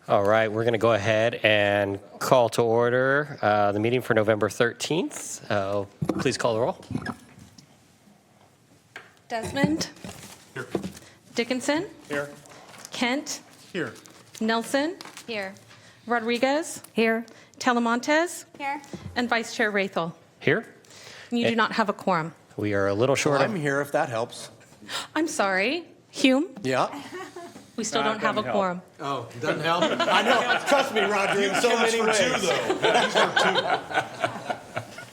All right, we're going to go ahead and call to order the meeting for November 13th. Please call the roll. Desmond? Here. Dickinson? Here. Kent? Here. Nelson? Here. Rodriguez? Here. Telemontes? Here. And Vice Chair Rathel. Here. You do not have a quorum. We are a little short I'm of... here if that helps. I'm sorry. Hume? Yeah. We still don't have a doesn't help. quorum. Oh, doesn't help. I know. Trust me, Roger, in so many ways.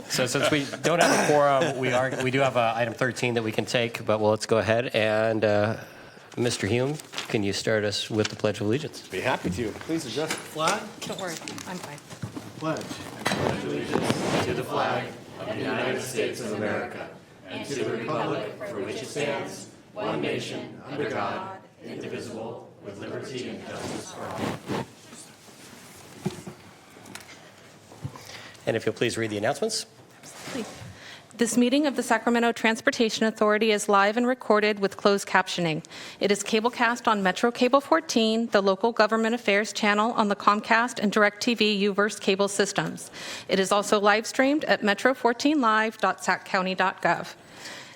So since we don't have a quorum, we do have item 13 that we can take, but let's go ahead and Mr. Hume, can you start us with the Pledge of Allegiance? Be happy to. Please adjust the flag. Don't worry. I'm fine. Pledge. To the flag of the United States of America and to the republic for which it stands, one nation, under God, indivisible, with liberty and justice for all. And if you'll please read the announcements. This meeting of the Sacramento Transportation Authority is live and recorded with closed captioning. It is cablecast on Metro Cable 14, the local government affairs channel on the Comcast and DirecTV U-verse cable systems. It is also live streamed at metro14live.saccounty.gov.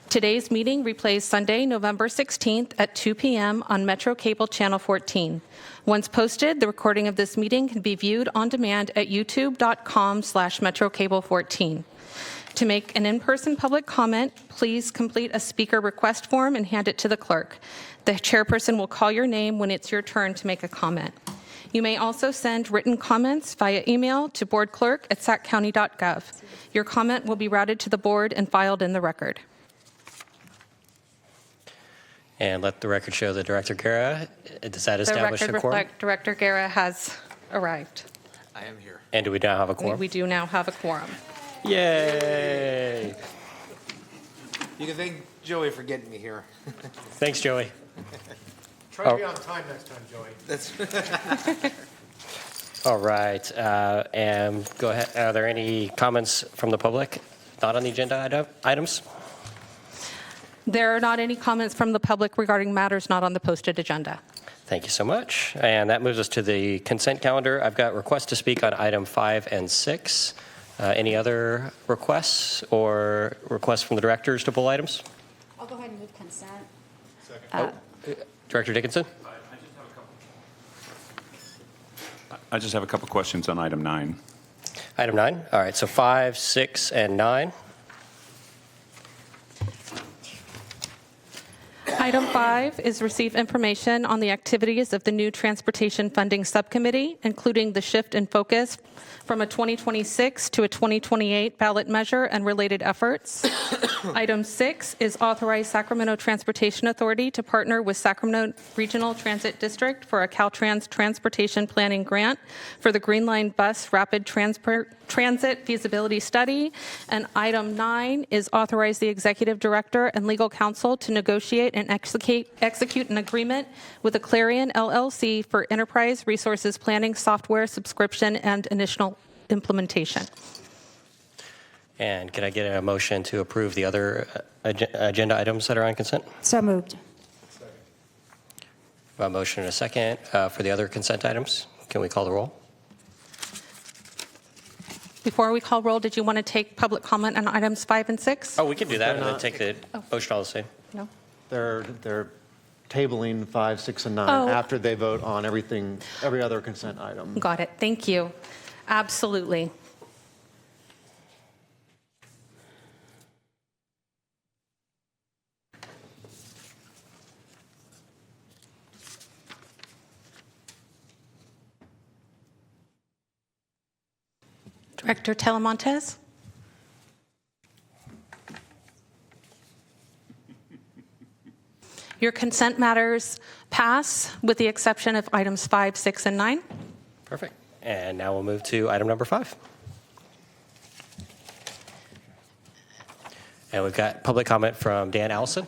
Today's meeting replays Sunday, November 16th at 2 p.m. on Metro Cable Channel 14. Once posted, the recording of this meeting can be viewed on demand at youtube.com/metrocable14. To make an in-person public comment, please complete a speaker request form and hand it to the clerk. The chairperson will call your name when it's your turn to make a comment. You may also send written comments via email to boardclerk@saccounty.gov. Your comment will be routed to the board and filed in the record. And let the record show that Director Guerra, does that The establish record a quorum? reflect Director Guerra has arrived. I am here. And do we now have a quorum? We do now have a quorum. Yay! You can thank Joey for getting me here. Thanks, Joey. Try to be on time next time, Joey. That's All right, and go ahead. Are there any comments from the public not on the agenda items? There are not any comments from the public regarding matters not on the posted agenda. Thank you so much. And that moves us to the consent calendar. I've got requests to speak on item 5 and 6. Any other requests or requests from the directors to pull items? I'll go ahead and move consent. Director Dickinson? I just have a couple questions on item 9. Item 9. All right, so 5, 6, and 9. Item 5 is receive information on the activities of the new Transportation Funding Subcommittee, including the shift in focus from a 2026 to a 2028 ballot measure and related efforts. Item 6 is authorize Sacramento Transportation Authority to partner with Sacramento Regional Transit District for a Caltrans Transportation Planning Grant for the Green Line Bus Rapid Transit Feasibility Study. And item 9 is authorize the Executive Director and Legal Counsel to negotiate and execute an agreement with the Clarion LLC for enterprise resources planning software subscription and initial implementation. And can I get a motion to approve the other agenda items that are on consent? So moved. A motion and a second for the other consent items. Can we call the roll? Before we call roll, did you want to take public comment on items 5 and 6? Oh, we can do that and then take the motion all the same. No? They're tabling 5, 6, and 9 Oh. after they vote on every other consent item. Got it. Thank you. Absolutely. Director Telemontes? Your consent matters pass with the exception of items 5, 6, and 9. Perfect. And now we'll move to item number 5. And we've got public comment from Dan Allison.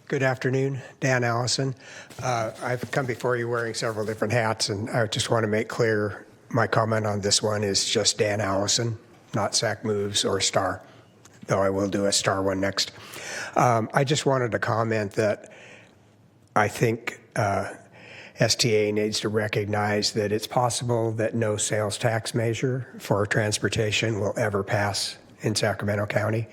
Good afternoon, Dan Allison. I've come before you wearing several different hats, and I just want to make clear my comment on this one is just Dan Allison, not SAC Moves or Star, though I will do a Star one next. I just wanted to comment that I think STA needs to recognize that it's possible that no sales tax measure for transportation will ever pass in Sacramento County,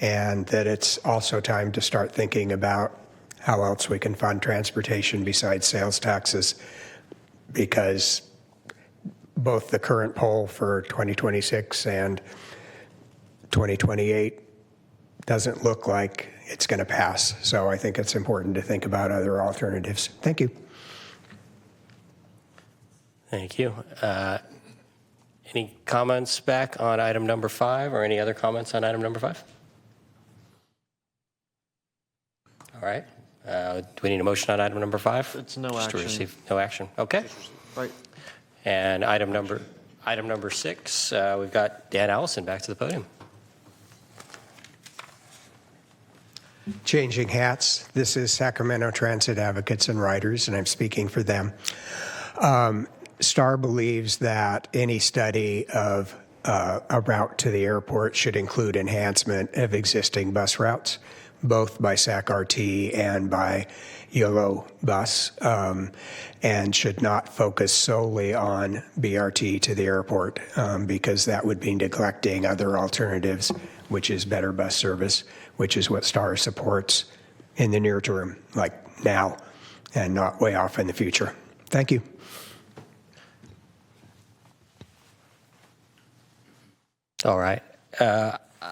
and that it's also time to start thinking about how else we can fund transportation besides sales taxes, because both the current poll for 2026 and 2028 doesn't look like it's going to pass. So I think it's important to think about other alternatives. Thank you. Thank you. Any comments back on item number 5 or any other comments on item number 5? All right. Do we need a motion on item number 5? It's no Just to action. receive no action. Okay. Right. And item number 6, we've got Dan Allison back to the podium. Changing hats. This is Sacramento Transit Advocates and Riders, and I'm speaking for them. STAR believes that any study of a route to the airport should include enhancement of existing bus routes, both by SAC-RT and by YOLO bus, and should not focus solely on BRT to the airport, because that would be neglecting other alternatives, which is better bus service, which is what STAR supports in the near term, like now, and not way off in the future. Thank you. All right.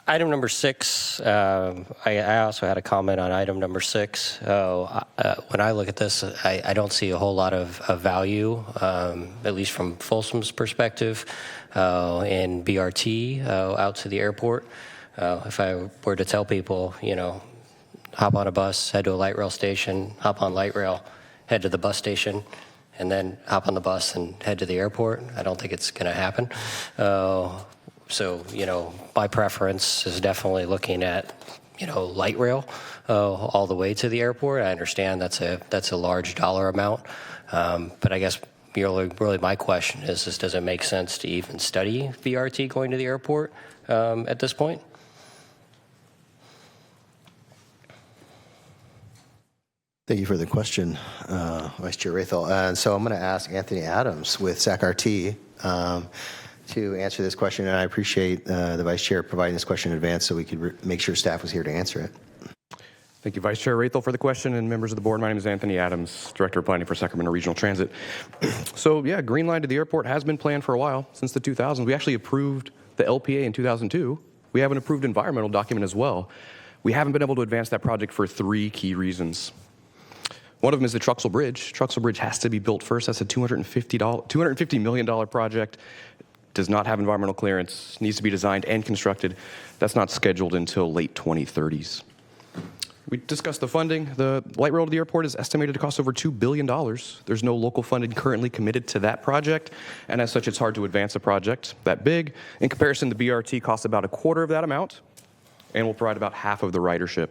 Item number 6, I also had a comment on item number 6. When I look at this, I don't see a whole lot of value, at least from Folsom's perspective, in BRT out to the airport. If I were to tell people, hop on a bus, head to a light rail station, hop on light rail, head to the bus station, and then hop on the bus and head to the airport, I don't think it's going to happen. So, my preference is definitely looking at, light rail all the way to the airport. I understand that's a large dollar amount, but I guess really my question is does it make sense to even study BRT going to the airport at this point? Thank you for the question, Vice Chair Rathel. And so I'm going to ask Anthony Adams with SAC-RT to answer this question, and I appreciate the Vice Chair providing this question in advance so we could make sure staff was here to answer it. Thank you, Vice Chair Rathel, for the question, and members of the board. My name is Anthony Adams, Director of Planning for Sacramento Regional Transit. So, yeah, Green Line to the airport has been planned for a while, since the 2000s. We actually approved the LPA in 2002. We have an approved environmental document as well. We haven't been able to advance that project for 3 key reasons. One of them is the Truxell Bridge. Truxell Bridge has to be built first. That's a $250 million project. Does not have environmental clearance, needs to be designed and constructed. That's not scheduled until late 2030s. We discussed the funding. The light rail to the airport is estimated to cost over $2 billion. There's no local funding currently committed to that project, and as such, it's hard to advance a project that big. In comparison, the BRT costs about a quarter of that amount and will provide about half of the ridership.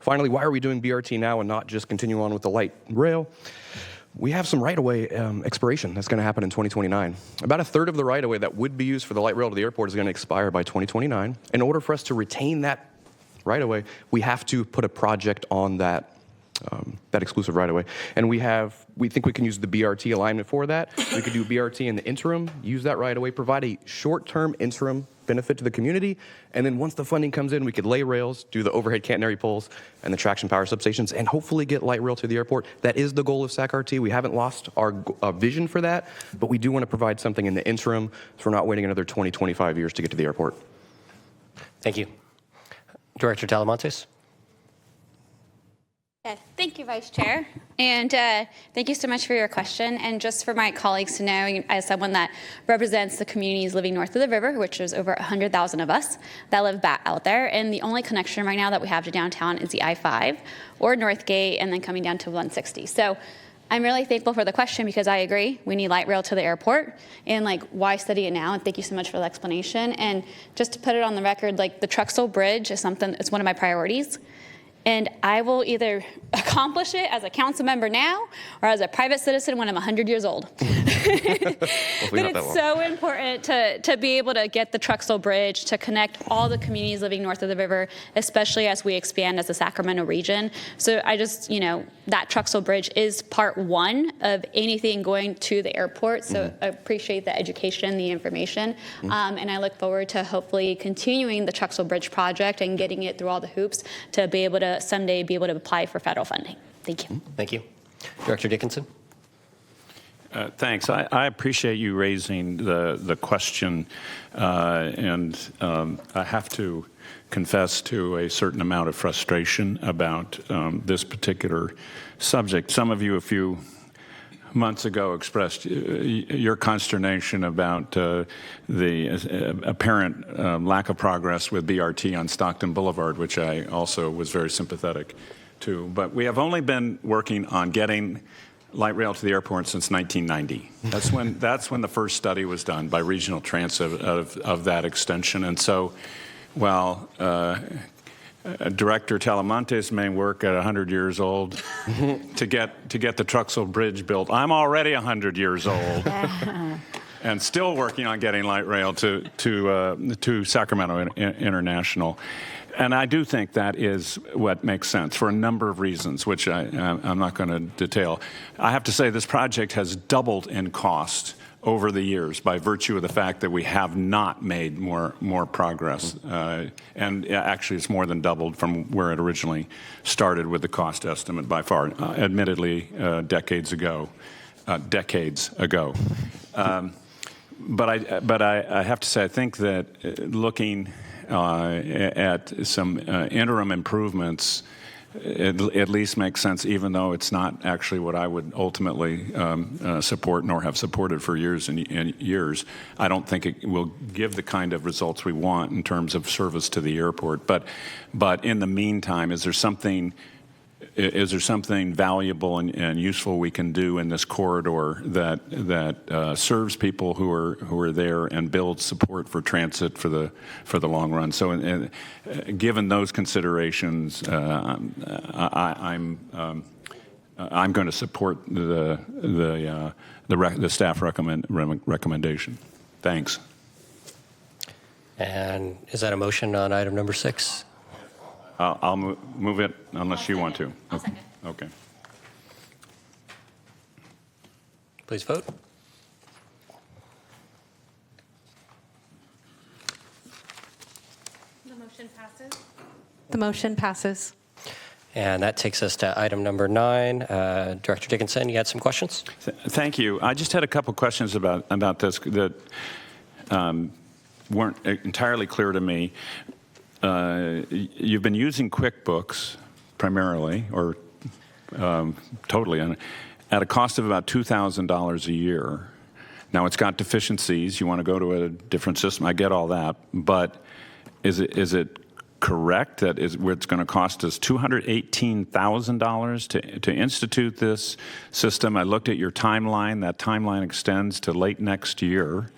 Finally, why are we doing BRT now and not just continue on with the light rail? We have some right-of-way expiration that's going to happen in 2029. About a third of the right-of-way that would be used for the light rail to the airport is going to expire by 2029. In order for us to retain that right-of-way, we have to put a project on that exclusive right-of-way. And we think we can use the BRT alignment for that. We could do BRT in the interim, use that right-of-way, provide a short-term interim benefit to the community, and then once the funding comes in, we could lay rails, do the overhead catenary poles and the traction power substations, and hopefully get light rail to the airport. That is the goal of SAC-RT. We haven't lost our vision for that, but we do want to provide something in the interim so we're not waiting another 20, 25 years to get to the airport. Thank you. Director Talamontes. Thank you, Vice Chair. And thank you so much for your question. And just for my colleagues to know, as someone that represents the communities living north of the river, which is over 100,000 of us that live back out there, and the only connection right now that we have to downtown is the I-5 or Northgate and then coming down to 160. So I'm really thankful for the question because I agree we need light rail to the airport, and why study it now? And thank you so much for the explanation. And just to put it on the record, the Truxell Bridge is it's one of my priorities. And I will either accomplish it as a council member now or as a private citizen when I'm 100 years old. Hopefully not that it's long. so important to be able to get the Truxell Bridge to connect all the communities living north of the river, especially as we expand as the Sacramento region. So I just, that Truxell Bridge is part one of anything going to the airport. So I appreciate the education, the information. And I look forward to hopefully continuing the Truxell Bridge project and getting it through all the hoops to be able to someday be able to apply for federal funding. Thank you. Thank you. Director Dickinson? Thanks. I appreciate you raising the question, and I have to confess to a certain amount of frustration about this particular subject. Some of you, a few months ago, expressed your consternation about the apparent lack of progress with BRT on Stockton Boulevard, which I also was very sympathetic to. But we have only been working on getting light rail to the airport since 1990. That's when the first study was done by Regional Transit of that extension. And so, while Director Talamantes may work at 100 years old to get the Truxell Bridge built, I'm already 100 years old and still working on getting light rail to Sacramento International. And I do think that is what makes sense for a number of reasons, which I'm not going to detail. I have to say this project has doubled in cost over the years by virtue of the fact that we have not made more progress. And actually, it's more than doubled from where it originally started with the cost estimate by far, admittedly, decades ago. But I have to say, I think that looking at some interim improvements at least makes sense, even though it's not actually what I would ultimately support nor have supported for years and years. I don't think it will give the kind of results we want in terms of service to the airport. But in the meantime, is there something valuable and useful we can do in this corridor that serves people who are there and builds support for transit for the long run? So, given those considerations, I'm going to support the staff recommendation. Thanks. And is that a motion on item number 6? I'll move it unless you want to. I'll second. Okay. Please vote. The motion passes. The motion passes. And that takes us to item number 9. Director Dickinson, you had some questions? Thank you. I just had a couple questions about this that weren't entirely clear to me. You've been using QuickBooks primarily, or totally, at a cost of about $2,000 a year. Now, it's got deficiencies. You want to go to a different system. I get all that. But is it correct that it's going to cost us $218,000 to institute this system? I looked at your timeline. That timeline extends to late next year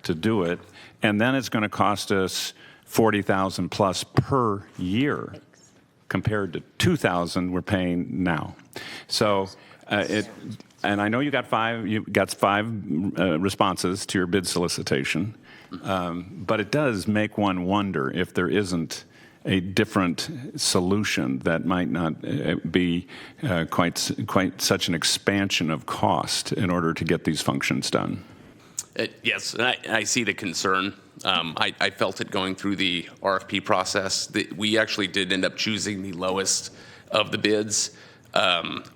to do it. And then it's going to cost us $40,000 plus per year compared to $2,000 we're paying now. So and I know you got five responses to your bid solicitation, but it does make one wonder if there isn't a different solution that might not be quite such an expansion of cost in order to get these functions done. Yes, and I see the concern. I felt it going through the RFP process. We actually did end up choosing the lowest of the bids.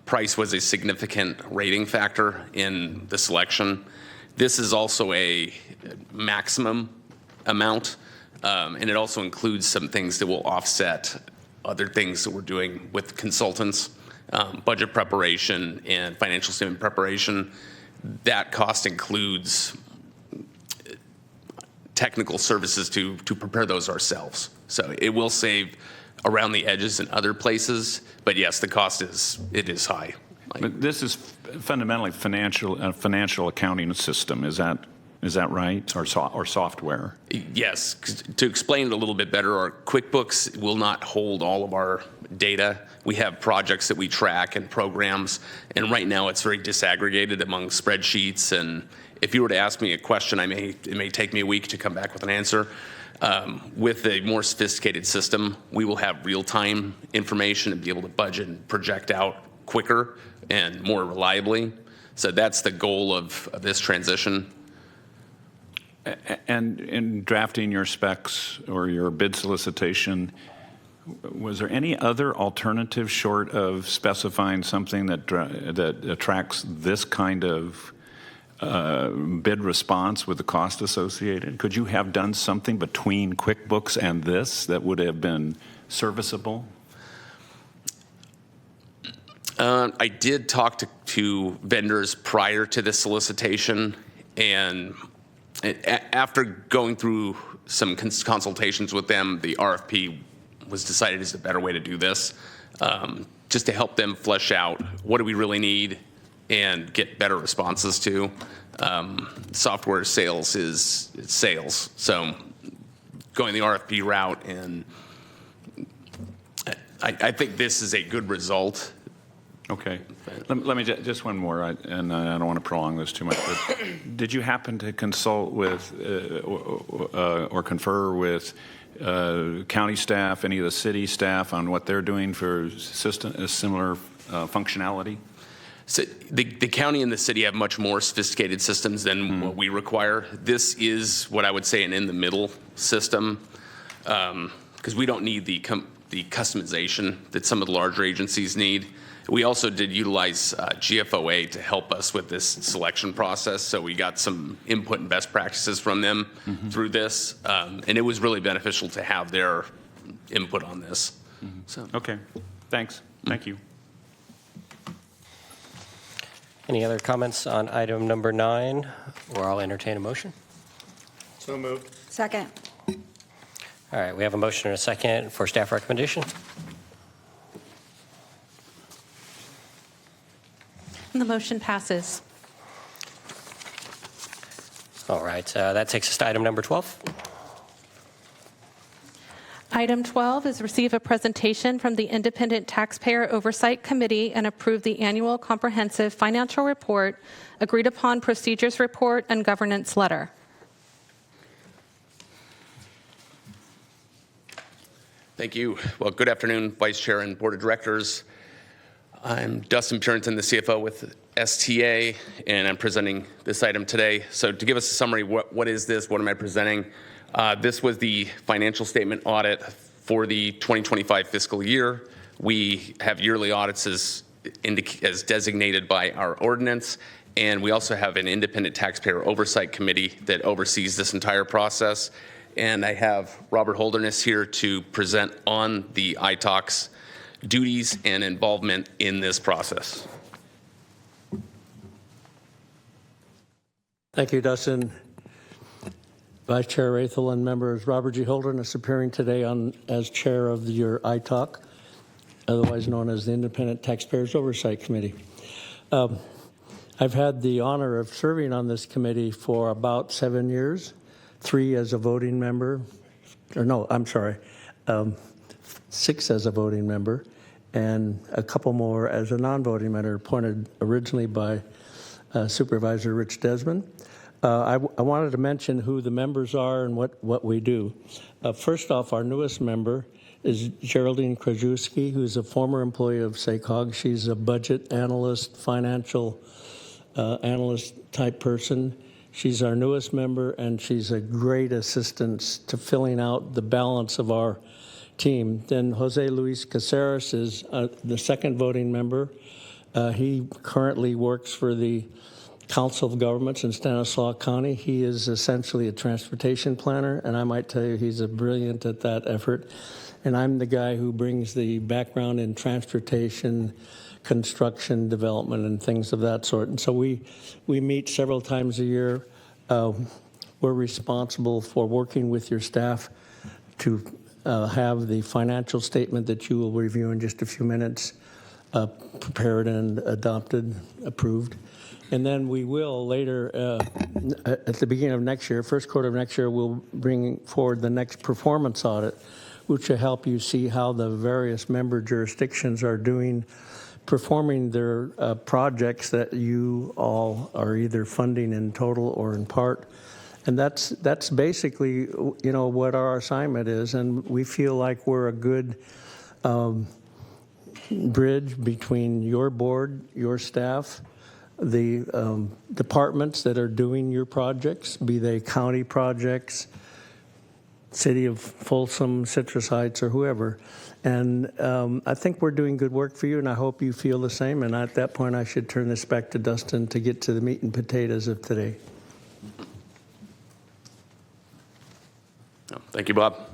Price was a significant rating factor in the selection. This is also a maximum amount, and it also includes some things that will offset other things that we're doing with consultants, budget preparation and financial statement preparation. That cost includes technical services to prepare those ourselves. So it will save around the edges in other places, but yes, the cost is high. But this is fundamentally a financial accounting system. Is that right, or software? Yes. To explain it a little bit better, our QuickBooks will not hold all of our data. We have projects that we track and programs, and right now it's very disaggregated among spreadsheets. And if you were to ask me a question, it may take me a week to come back with an answer. With a more sophisticated system, we will have real-time information and be able to budget and project out quicker and more reliably. So that's the goal of this transition. And in drafting your specs or your bid solicitation, was there any other alternative short of specifying something that attracts this kind of bid response with the cost associated? Could you have done something between QuickBooks and this that would have been serviceable? I did talk to vendors prior to this solicitation, and after going through some consultations with them, the RFP was decided is a better way to do this, just to help them flesh out what do we really need and get better responses to. Software sales is sales, so going the RFP route, and I think this is a good result. Okay. Let me just one more, and I don't want to prolong this too much, but did you happen to consult with or confer with county staff, any of the city staff on what they're doing for similar functionality? So the county and the city have much more sophisticated systems than what we require. This is what I would say an in-the-middle system, because we don't need the customization that some of the larger agencies need. We also did utilize GFOA to help us with this selection process, so we got some input and best practices from them through this, and it was really beneficial to have their input on this. So. Okay, thanks. Thank you. Any other comments on item number 9, or I'll entertain a motion? So moved. Second. All right, we have a motion and a second for staff recommendation. And the motion passes. All right, that takes us to item number 12. Item 12 is receive a presentation from the Independent Taxpayer Oversight Committee and approve the annual comprehensive financial report, agreed upon procedures report, and governance letter. Thank you. Well, good afternoon, Vice Chair and Board of Directors. I'm Dustin Purinton, the CFO with STA, and I'm presenting this item today. So to give us a summary, what is this? What am I presenting? This was the financial statement audit for the 2025 fiscal year. We have yearly audits as designated by our ordinance, and we also have an Independent Taxpayer Oversight Committee that oversees this entire process. And I have Robert Holderness here to present on the ITOC's duties and involvement in this process. Thank you, Dustin. Vice Chair Rathel and members, Robert G. Holderness appearing today as chair of your ITOC, otherwise known as the Independent Taxpayers Oversight Committee. I've had the honor of serving on this committee for about 7 years, 3 as a voting member, 6 as a voting member, and a couple more as a non-voting member, appointed originally by Supervisor Rich Desmond. I wanted to mention who the members are and what we do. First off, our newest member is Geraldine Krajewski, who's a former employee of SACOG. She's a budget analyst, financial analyst type person. She's our newest member, and she's a great assistance to filling out the balance of our team. Then Jose Luis Caceres is the second voting member. He currently works for the Council of Governments in Stanislaus County. He is essentially a transportation planner, and I might tell you he's brilliant at that effort. And I'm the guy who brings the background in transportation, construction, development, and things of that sort. And so we meet several times a year. We're responsible for working with your staff to have the financial statement that you will review in just a few minutes prepared and adopted, approved. And then we will later, at the beginning of next year, first quarter of next year, we'll bring forward the next performance audit, which will help you see how the various member jurisdictions are performing their projects that you all are either funding in total or in part. And that's basically, what our assignment is. And we feel like we're a good bridge between your board, your staff, the departments that are doing your projects, be they county projects, City of Folsom, Citrus Heights, or whoever. And I think we're doing good work for you, and I hope you feel the same. And at that point, I should turn this back to Dustin to get to the meat and potatoes of today. Thank you, Bob.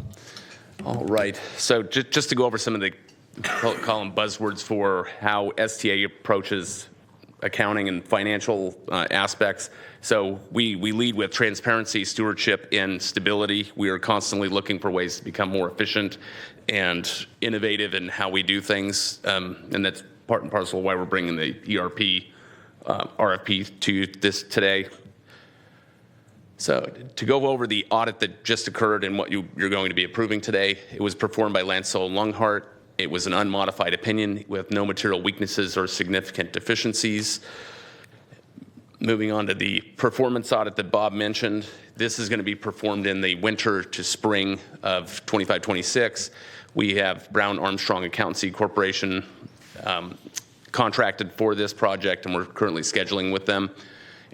All right. So just to go over some of the call them buzzwords for how STA approaches accounting and financial aspects. So we lead with transparency, stewardship, and stability. We are constantly looking for ways to become more efficient and innovative in how we do things. And that's part and parcel of why we're bringing the ERP RFP to you today. So to go over the audit that just occurred and what you're going to be approving today, it was performed by Lansell & Lunghart. It was an unmodified opinion with no material weaknesses or significant deficiencies. Moving on to the performance audit that Bob mentioned, this is going to be performed in the winter to spring of 25-26. We have Brown Armstrong Accountancy Corporation contracted for this project, and we're currently scheduling with them.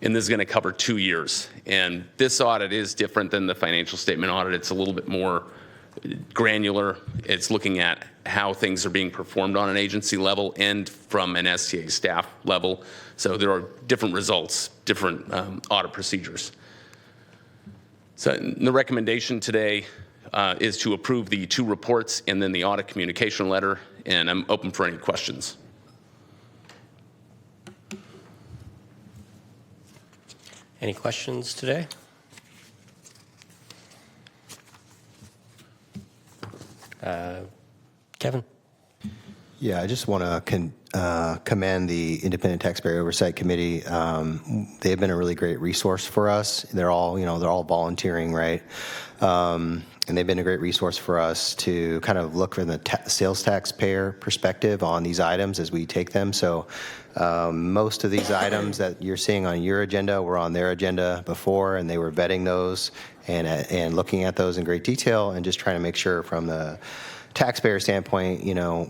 And this is going to cover 2 years. And this audit is different than the financial statement audit. It's a little bit more granular. It's looking at how things are being performed on an agency level and from an STA staff level. So there are different results, different audit procedures. So the recommendation today is to approve the 2 reports and then the audit communication letter. And I'm open for any questions. Any questions today? Kevin? Yeah, I just want to commend the Independent Taxpayer Oversight Committee. They've been a really great resource for us. They're all volunteering, right? And they've been a great resource for us to kind of look from the sales taxpayer perspective on these items as we take them. So most of these items that you're seeing on your agenda were on their agenda before, and they were vetting those and looking at those in great detail and just trying to make sure from the taxpayer standpoint,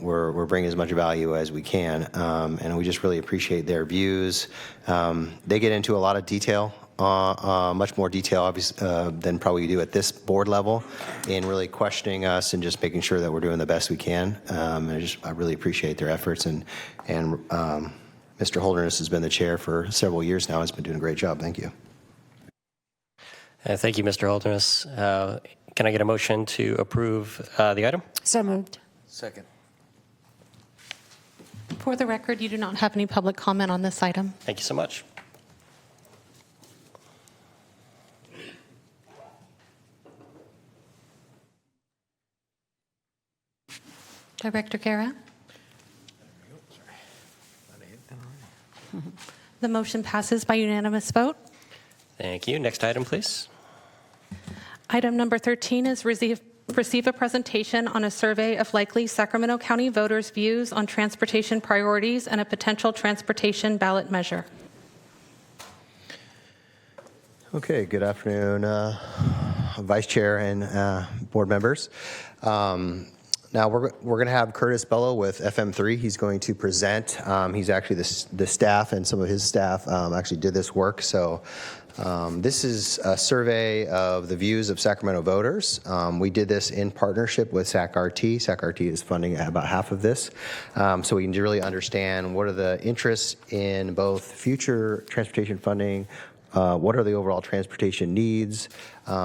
we're bringing as much value as we can. And we just really appreciate their views. They get into a lot of detail, much more detail obviously, than probably we do at this board level, in really questioning us and just making sure that we're doing the best we can. I really appreciate their efforts. And Mr. Holderness has been the chair for several years now. He's been doing a great job. Thank you. Thank you, Mr. Holderness. Can I get a motion to approve the item? So moved. Second. For the record, you do not have any public comment on this item. Thank you so much. Director Guerra? The motion passes by unanimous vote. Thank you. Next item, please. Item number 13 is receive a presentation on a survey of likely Sacramento County voters' views on transportation priorities and a potential transportation ballot measure. Okay, good afternoon, Vice Chair and board members. Now we're going to have Curtis Bello with FM3. He's going to present. He's actually the staff, and some of his staff actually did this work. So this is a survey of the views of Sacramento voters. We did this in partnership with SAC-RT. SAC-RT is funding about half of this. So we can really understand what are the interests in both future transportation funding, what are the overall transportation needs,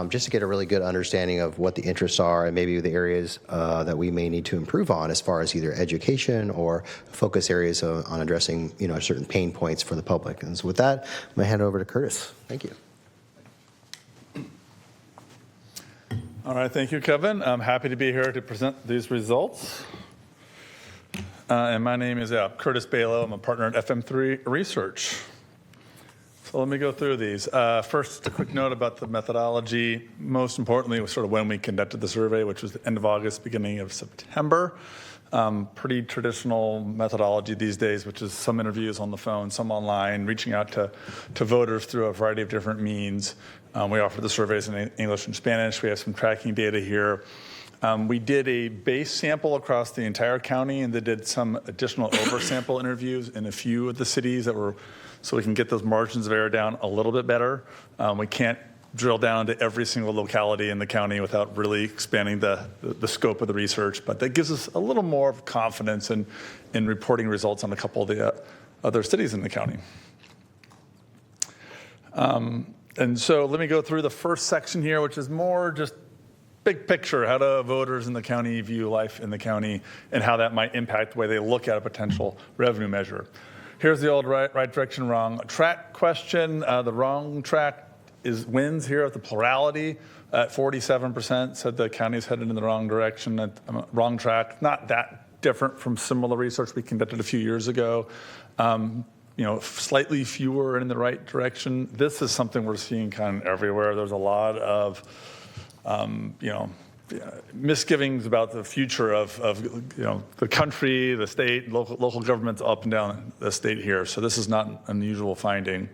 just to get a really good understanding of what the interests are and maybe the areas that we may need to improve on as far as either education or focus areas on addressing certain pain points for the public. And so with that, I'm going to hand it over to Curtis. Thank you. All right, thank you, Kevin. I'm happy to be here to present these results. And my name is Curtis Bello. I'm a partner at FM3 Research. So let me go through these. First, a quick note about the methodology. Most importantly, was sort of when we conducted the survey, which was the end of August, beginning of September. Pretty traditional methodology these days, which is some interviews on the phone, some online, reaching out to voters through a variety of different means. We offer the surveys in English and Spanish. We have some tracking data here. We did a base sample across the entire county, and they did some additional oversample interviews in a few of the cities that were, so we can get those margins of error down a little bit better. We can't drill down to every single locality in the county without really expanding the scope of the research, but that gives us a little more of confidence in reporting results on a couple of the other cities in the county. And so let me go through the first section here, which is more just big picture, how do voters in the county view life in the county and how that might impact the way they look at a potential revenue measure. Here's the old right direction, wrong track question. The wrong track wins here at the plurality at 47%, said the county is headed in the wrong direction, wrong track. Not that different from similar research we conducted a few years ago. Slightly fewer in the right direction. This is something we're seeing kind of everywhere. There's a lot of misgivings about the future of the country, the state, local governments up and down the state here. So this is not an unusual finding.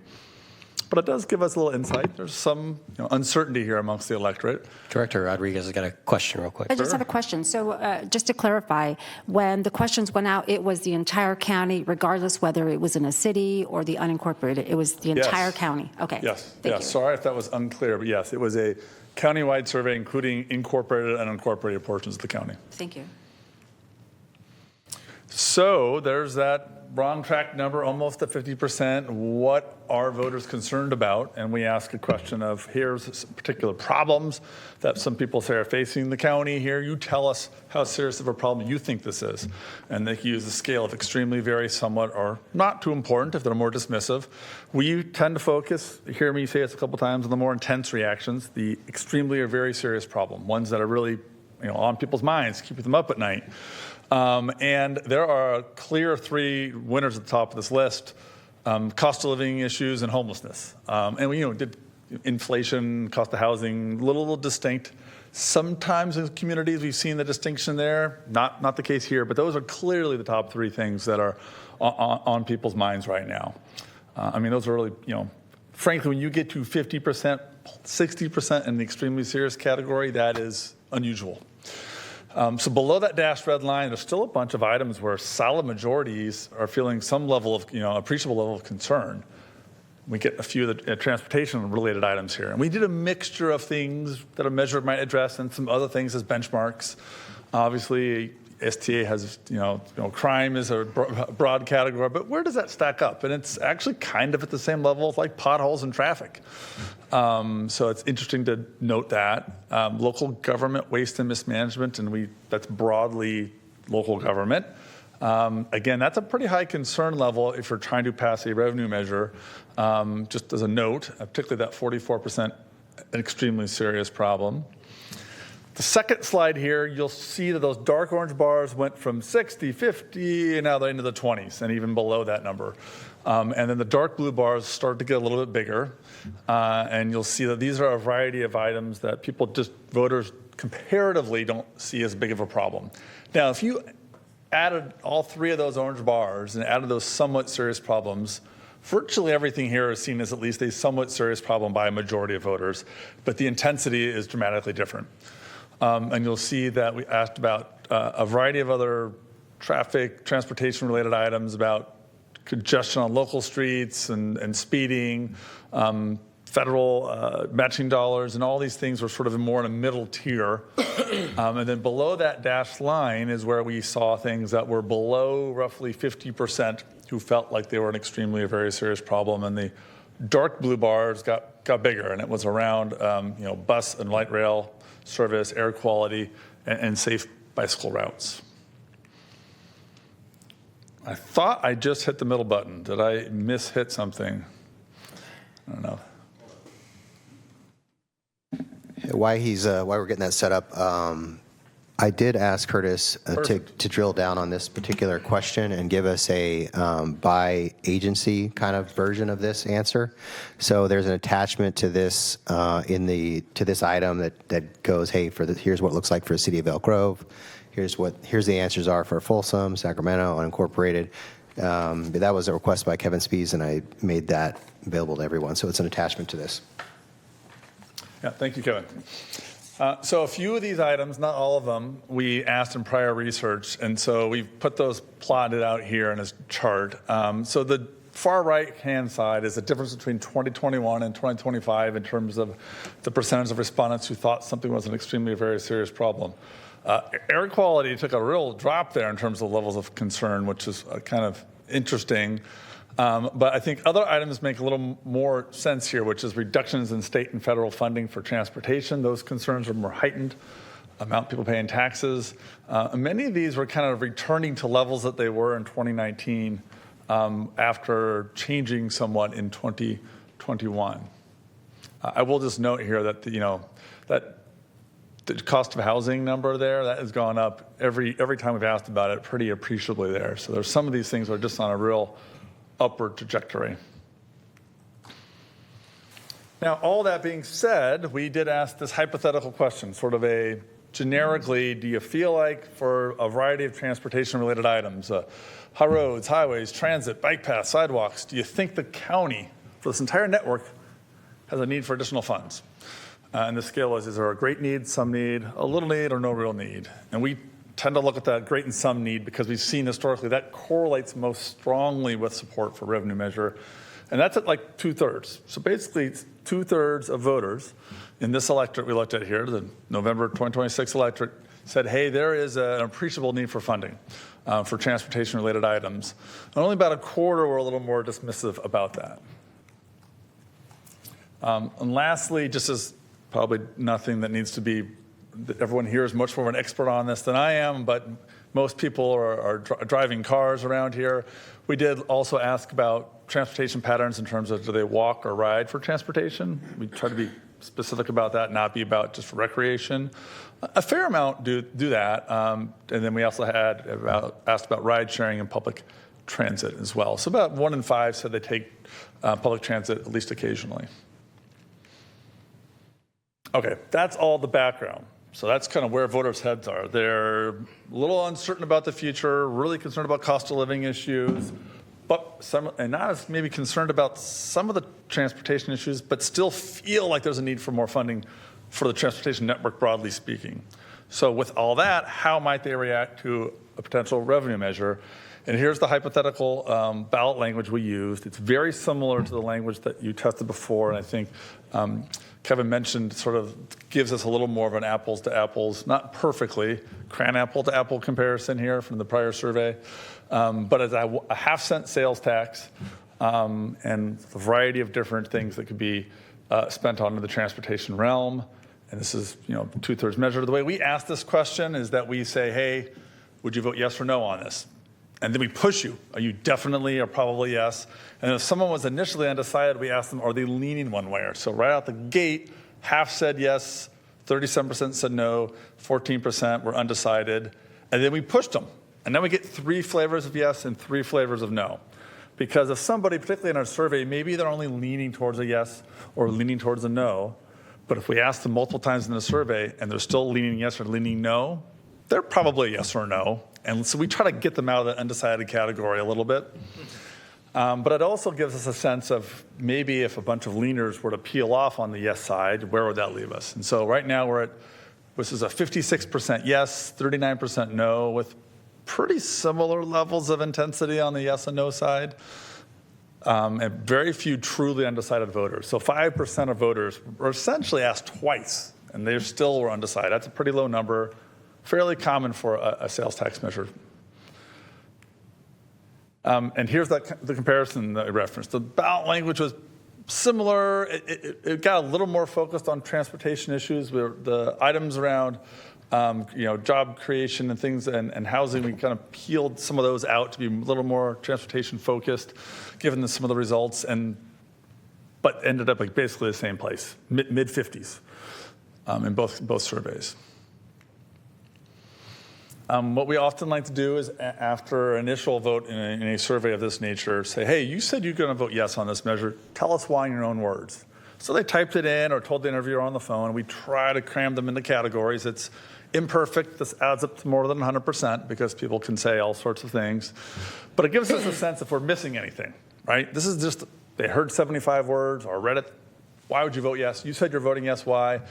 But it does give us a little insight. There's some uncertainty here amongst the electorate. Director Rodriguez has got a question real quick. I just have a question. So just to clarify, when the questions went out, it was the entire county, regardless whether it was in a city or the unincorporated. It was the entire county. Okay. Yes. Thank you. Sorry if that was unclear, but yes, it was a countywide survey, including incorporated and unincorporated portions of the county. Thank you. So there's that wrong track number, almost at 50%. What are voters concerned about? And we ask a question of, here's particular problems that some people say are facing the county here. You tell us how serious of a problem you think this is. And they use the scale of extremely, very, somewhat, or not too important if they're more dismissive. We tend to focus, you hear me say this a couple times, on the more intense reactions, the extremely or very serious problem, ones that are really on people's minds, keeping them up at night. And there are clear three winners at the top of this list: cost of living issues and homelessness. And we did inflation, cost of housing, a little distinct. Sometimes in communities we've seen the distinction there. Not the case here, but those are clearly the top three things that are on people's minds right now. Those are really, frankly, when you get to 50%, 60% in the extremely serious category, that is unusual. So below that dashed red line, there's still a bunch of items where solid majorities are feeling some level of, appreciable level of concern. We get a few of the transportation-related items here. And we did a mixture of things that a measure might address and some other things as benchmarks. Obviously, STA has, crime is a broad category, but where does that stack up? And it's actually kind of at the same level of like potholes and traffic. So it's interesting to note that. Local government waste and mismanagement, and that's broadly local government. Again, that's a pretty high concern level if you're trying to pass a revenue measure. Just as a note, particularly that 44%, an extremely serious problem. The second slide here, you'll see that those dark orange bars went from 60, 50, and now they're into the 20s, and even below that number. And then the dark blue bars start to get a little bit bigger. And you'll see that these are a variety of items that voters comparatively don't see as big of a problem. Now, if you added all three of those orange bars and added those somewhat serious problems, virtually everything here is seen as at least a somewhat serious problem by a majority of voters, but the intensity is dramatically different. And you'll see that we asked about a variety of other transportation-related items about congestion on local streets and speeding, federal matching dollars, and all these things were sort of more in a middle tier. And then below that dashed line is where we saw things that were below roughly 50% who felt like they were an extremely or very serious problem. And the dark blue bars got bigger, and it was around bus and light rail service, air quality, and safe bicycle routes. I thought I just hit the middle button. Did I hit something? I don't know. While we're getting that set up, I did ask Curtis to drill down on this particular question and give us a by agency kind of version of this answer. So there's an attachment to this to this item that goes, hey, here's what it looks like for the city of Elk Grove. Here's the answers are for Folsom, Sacramento, unincorporated. That was a request by Kevin Spees, and I made that available to everyone. So it's an attachment to this. Yeah, thank you, Kevin. So a few of these items, not all of them, we asked in prior research, and so we've put those plotted out here in a chart. So the far right-hand side is the difference between 2021 and 2025 in terms of the percentage of respondents who thought something was an extremely very serious problem. Air quality took a real drop there in terms of levels of concern, which is kind of interesting. But I think other items make a little more sense here, which is reductions in state and federal funding for transportation. Those concerns are more heightened. Amount of people paying taxes. Many of these were kind of returning to levels that they were in 2019 after changing somewhat in 2021. I will just note here that that the cost of housing number there, that has gone up every time we've asked about it pretty appreciably there. So there's some of these things that are just on a real upward trajectory. Now, all that being said, we did ask this hypothetical question, sort of a generically, do you feel like for a variety of transportation-related items, high roads, highways, transit, bike paths, sidewalks, do you think the county, for this entire network, has a need for additional funds? And the scale is there a great need, some need, a little need, or no real need? And we tend to look at that great and some need because we've seen historically that correlates most strongly with support for revenue measure. And that's at like 2/3. So basically 2/3 of voters in this electorate we looked at here, the November 2026 electorate, said, hey, there is an appreciable need for funding for transportation related items. And only about a quarter were a little more dismissive about that. And lastly, just as probably nothing that needs to be, everyone here is much more of an expert on this than I am, but most people are driving cars around here. We did also ask about transportation patterns in terms of do they walk or ride for transportation. We try to be specific about that, not be about just for recreation. A fair amount do that. And then we also asked about ride sharing and public transit as well. So about 1 in 5 said they take public transit at least occasionally. Okay, that's all the background. So that's kind of where voters' heads are. They're a little uncertain about the future, really concerned about cost of living issues, and not as maybe concerned about some of the transportation issues, but still feel like there's a need for more funding for the transportation network, broadly speaking. So with all that, how might they react to a potential revenue measure? And here's the hypothetical ballot language we used. It's very similar to the language that you tested before, and I think Kevin mentioned sort of gives us a little more of an apples to apples, not perfectly, cran apple to apple comparison here from the prior survey, but as a half-cent sales tax and a variety of different things that could be spent on the transportation realm. And this is, 2/3 measure. The way we ask this question is that we say, hey, would you vote yes or no on this? And then we push you. Are you definitely or probably yes? And if someone was initially undecided, we ask them, are they leaning one way? So right out the gate, half said yes, 37% said no, 14% were undecided. And then we pushed them. And then we get 3 flavors of yes and 3 flavors of no. Because if somebody, particularly in our survey, maybe they're only leaning towards a yes or leaning towards a no, but if we ask them multiple times in the survey and they're still leaning yes or leaning no, they're probably a yes or no. And so we try to get them out of the undecided category a little bit. But it also gives us a sense of maybe if a bunch of leaners were to peel off on the yes side, where would that leave us? And so right now this is a 56% yes, 39% no, with pretty similar levels of intensity on the yes and no side, and very few truly undecided voters. So 5% of voters were essentially asked twice, and they still were undecided. That's a pretty low number. Fairly common for a sales tax measure. And here's the comparison that I referenced. The ballot language was similar. It got a little more focused on transportation issues. The items around job creation and things and housing, we kind of peeled some of those out to be a little more transportation focused, given some of the results, but ended up like basically the same place, mid 50s in both surveys. What we often like to do is after an initial vote in a survey of this nature, say, hey, you said you're going to vote yes on this measure. Tell us why in your own words. So they typed it in or told the interviewer on the phone. We try to cram them into categories. It's imperfect. This adds up to more than 100% because people can say all sorts of things. But it gives us a sense if we're missing anything, right? This is just, they heard 75 words or read it. Why would you vote yes? You said you're voting yes, why?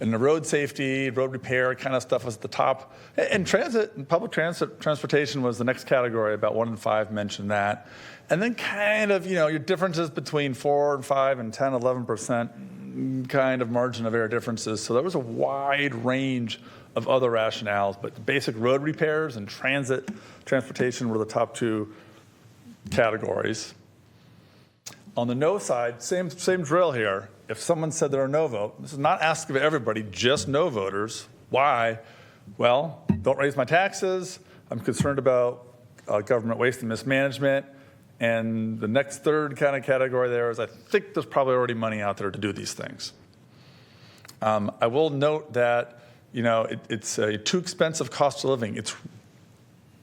And the road safety, road repair kind of stuff was at the top. And transit and public transportation was the next category. About 1 in 5 mentioned that. And then kind of, your differences between 4 and 5 and 10, 11% kind of margin of error differences. So there was a wide range of other rationales, but the basic road repairs and transportation were the top 2 categories. On the no side, same drill here. If someone said they're a no vote, this is not asking of everybody, just no voters. Why? Well, don't raise my taxes. I'm concerned about government waste and mismanagement. And the next third kind of category there is I think there's probably already money out there to do these things. I will note that it's a too expensive cost of living. It's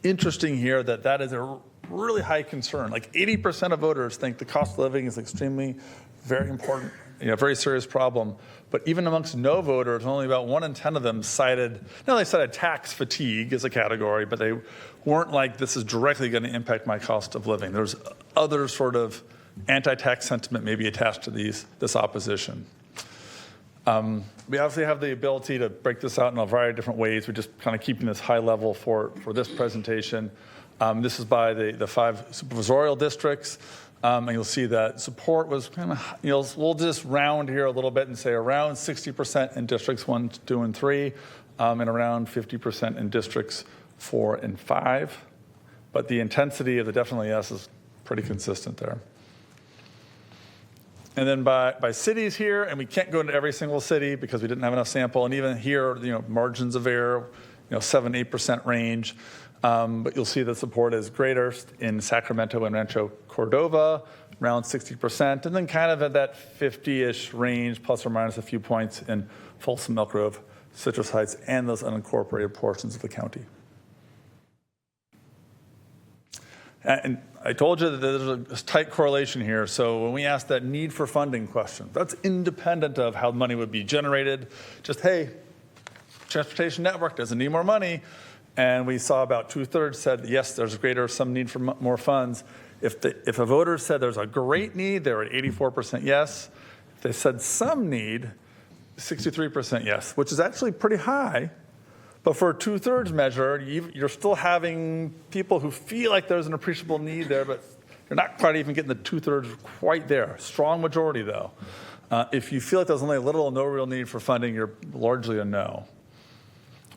interesting here that is a really high concern. Like 80% of voters think the cost of living is extremely, very important, very serious problem. But even amongst no voters, only about 1 in 10 of them cited tax fatigue as a category, but they weren't like, this is directly going to impact my cost of living. There's other sort of anti-tax sentiment maybe attached to this opposition. We obviously have the ability to break this out in a variety of different ways. We're just kind of keeping this high level for this presentation. This is by the 5 supervisorial districts. And you'll see that support was kind of, we'll just round here a little bit and say around 60% in districts 1, 2, and 3, and around 50% in districts 4 and 5. But the intensity of the definitely yes is pretty consistent there. And then by cities here, and we can't go into every single city because we didn't have enough sample, and even here, margins of error, 7, 8% range. But you'll see the support is greatest in Sacramento and Rancho Cordova, around 60%, and then kind of at that 50-ish range, plus or minus a few points in Folsom, Elk Grove, Citrus Heights, and those unincorporated portions of the county. And I told you that there's a tight correlation here. So when we ask that need for funding question, that's independent of how money would be generated. Just, hey, transportation network doesn't need more money. And we saw about 2/3 said, yes, there's some need for more funds. If a voter said there's a great need, they were at 84% yes. If they said some need, 63% yes, which is actually pretty high. But for a 2/3 measure, you're still having people who feel like there's an appreciable need there, but you're not quite even getting the 2/3 quite there. Strong majority, though. If you feel like there's only a little or no real need for funding, you're largely a no.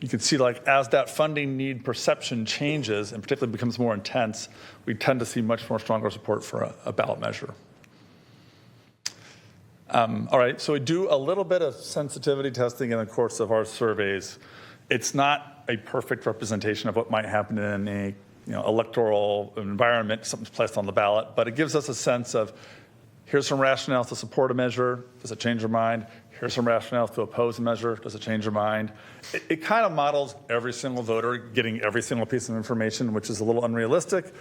You can see, as that funding need perception changes, and particularly becomes more intense, we tend to see much more stronger support for a ballot measure. All right, so we do a little bit of sensitivity testing in the course of our surveys. It's not a perfect representation of what might happen in a electoral environment, something's placed on the ballot, but it gives us a sense of, here's some rationales to support a measure, does it change your mind? Here's some rationales to oppose a measure, does it change your mind? It kind of models every single voter getting every single piece of information, which is a little unrealistic,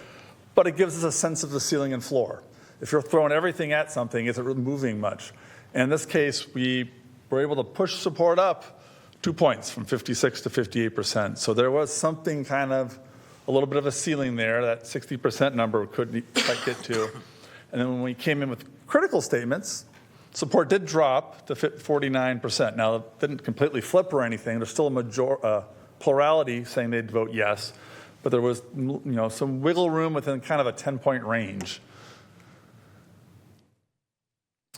but it gives us a sense of the ceiling and floor. If you're throwing everything at something, is it really moving much? And in this case, we were able to push support up 2 points from 56 to 58%. So there was something kind of a little bit of a ceiling there, that 60% number we couldn't quite get to. And then when we came in with critical statements, support did drop to 49%. Now, it didn't completely flip or anything. There's still a plurality saying they'd vote yes, but there was some wiggle room within kind of a 10-point range.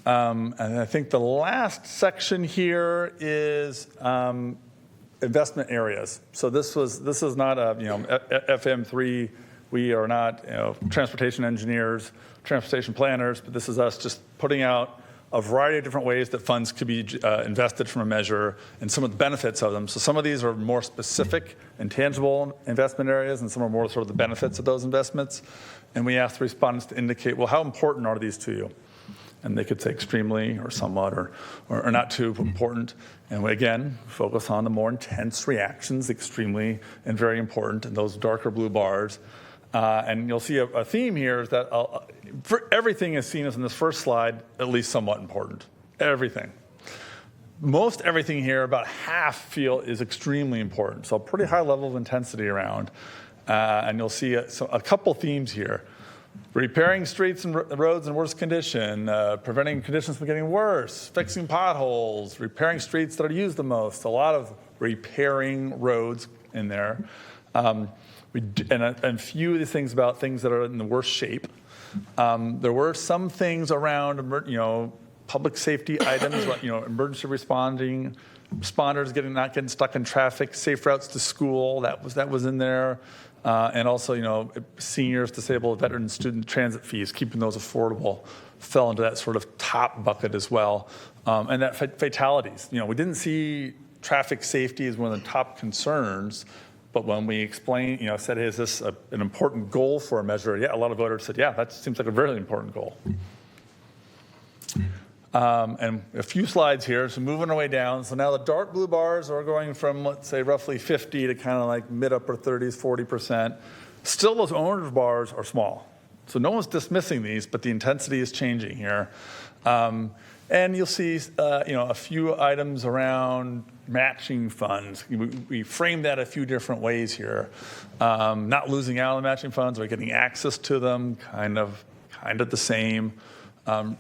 And I think the last section here is investment areas. So this is not a FM3. We are not transportation engineers, transportation planners, but this is us just putting out a variety of different ways that funds could be invested from a measure and some of the benefits of them. So some of these are more specific and tangible investment areas, and some are more sort of the benefits of those investments. And we asked the respondents to indicate, well, how important are these to you? And they could say extremely or somewhat or not too important. And we, again, focus on the more intense reactions, extremely and very important, and those darker blue bars. And you'll see a theme here is that for everything is seen as in this first slide, at least somewhat important. Everything. Most everything here, about half feel is extremely important. So a pretty high level of intensity around. And you'll see a couple themes here. Repairing streets and roads in worse condition, preventing conditions from getting worse, fixing potholes, repairing streets that are used the most. A lot of repairing roads in there. And a few of the things about things that are in the worst shape. There were some things around, public safety items, emergency responders not getting stuck in traffic, safe routes to school. That was in there. And also, seniors, disabled, veterans, student transit fees, keeping those affordable, fell into that sort of top bucket as well. And that fatalities. We didn't see traffic safety as one of the top concerns, but when we explained, said, hey, is this an important goal for a measure? Yeah, a lot of voters said, yeah, that seems like a very important goal. And a few slides here, so moving our way down. So now the dark blue bars are going from, let's say, roughly 50 to kind of like mid-upper 30s, 40%. Still, those orange bars are small. So no one's dismissing these, but the intensity is changing here. And you'll see, a few items around matching funds. We frame that a few different ways here. Not losing out on matching funds or getting access to them, kind of the same.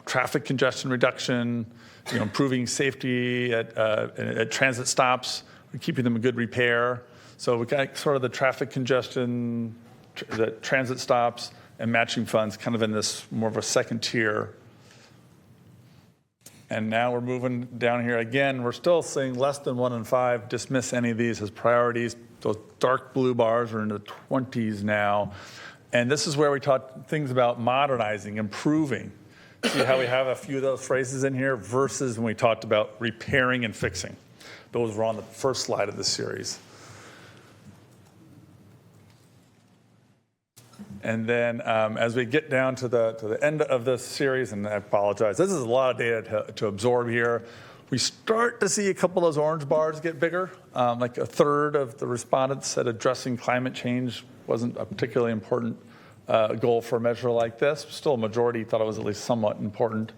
Traffic congestion reduction, improving safety at transit stops, keeping them in good repair. So we got sort of the traffic congestion, the transit stops, and matching funds kind of in this more of a second tier. And now we're moving down here again. We're still seeing less than 1 in 5 dismiss any of these as priorities. Those dark blue bars are in the 20s now. And this is where we talk things about modernizing, improving. See how we have a few of those phrases in here versus when we talked about repairing and fixing. Those were on the first slide of this series. And then as we get down to the end of this series, and I apologize, this is a lot of data to absorb here. We start to see a couple of those orange bars get bigger. Like a third of the respondents said addressing climate change wasn't a particularly important goal for a measure like this. Still, a majority thought it was at least somewhat important.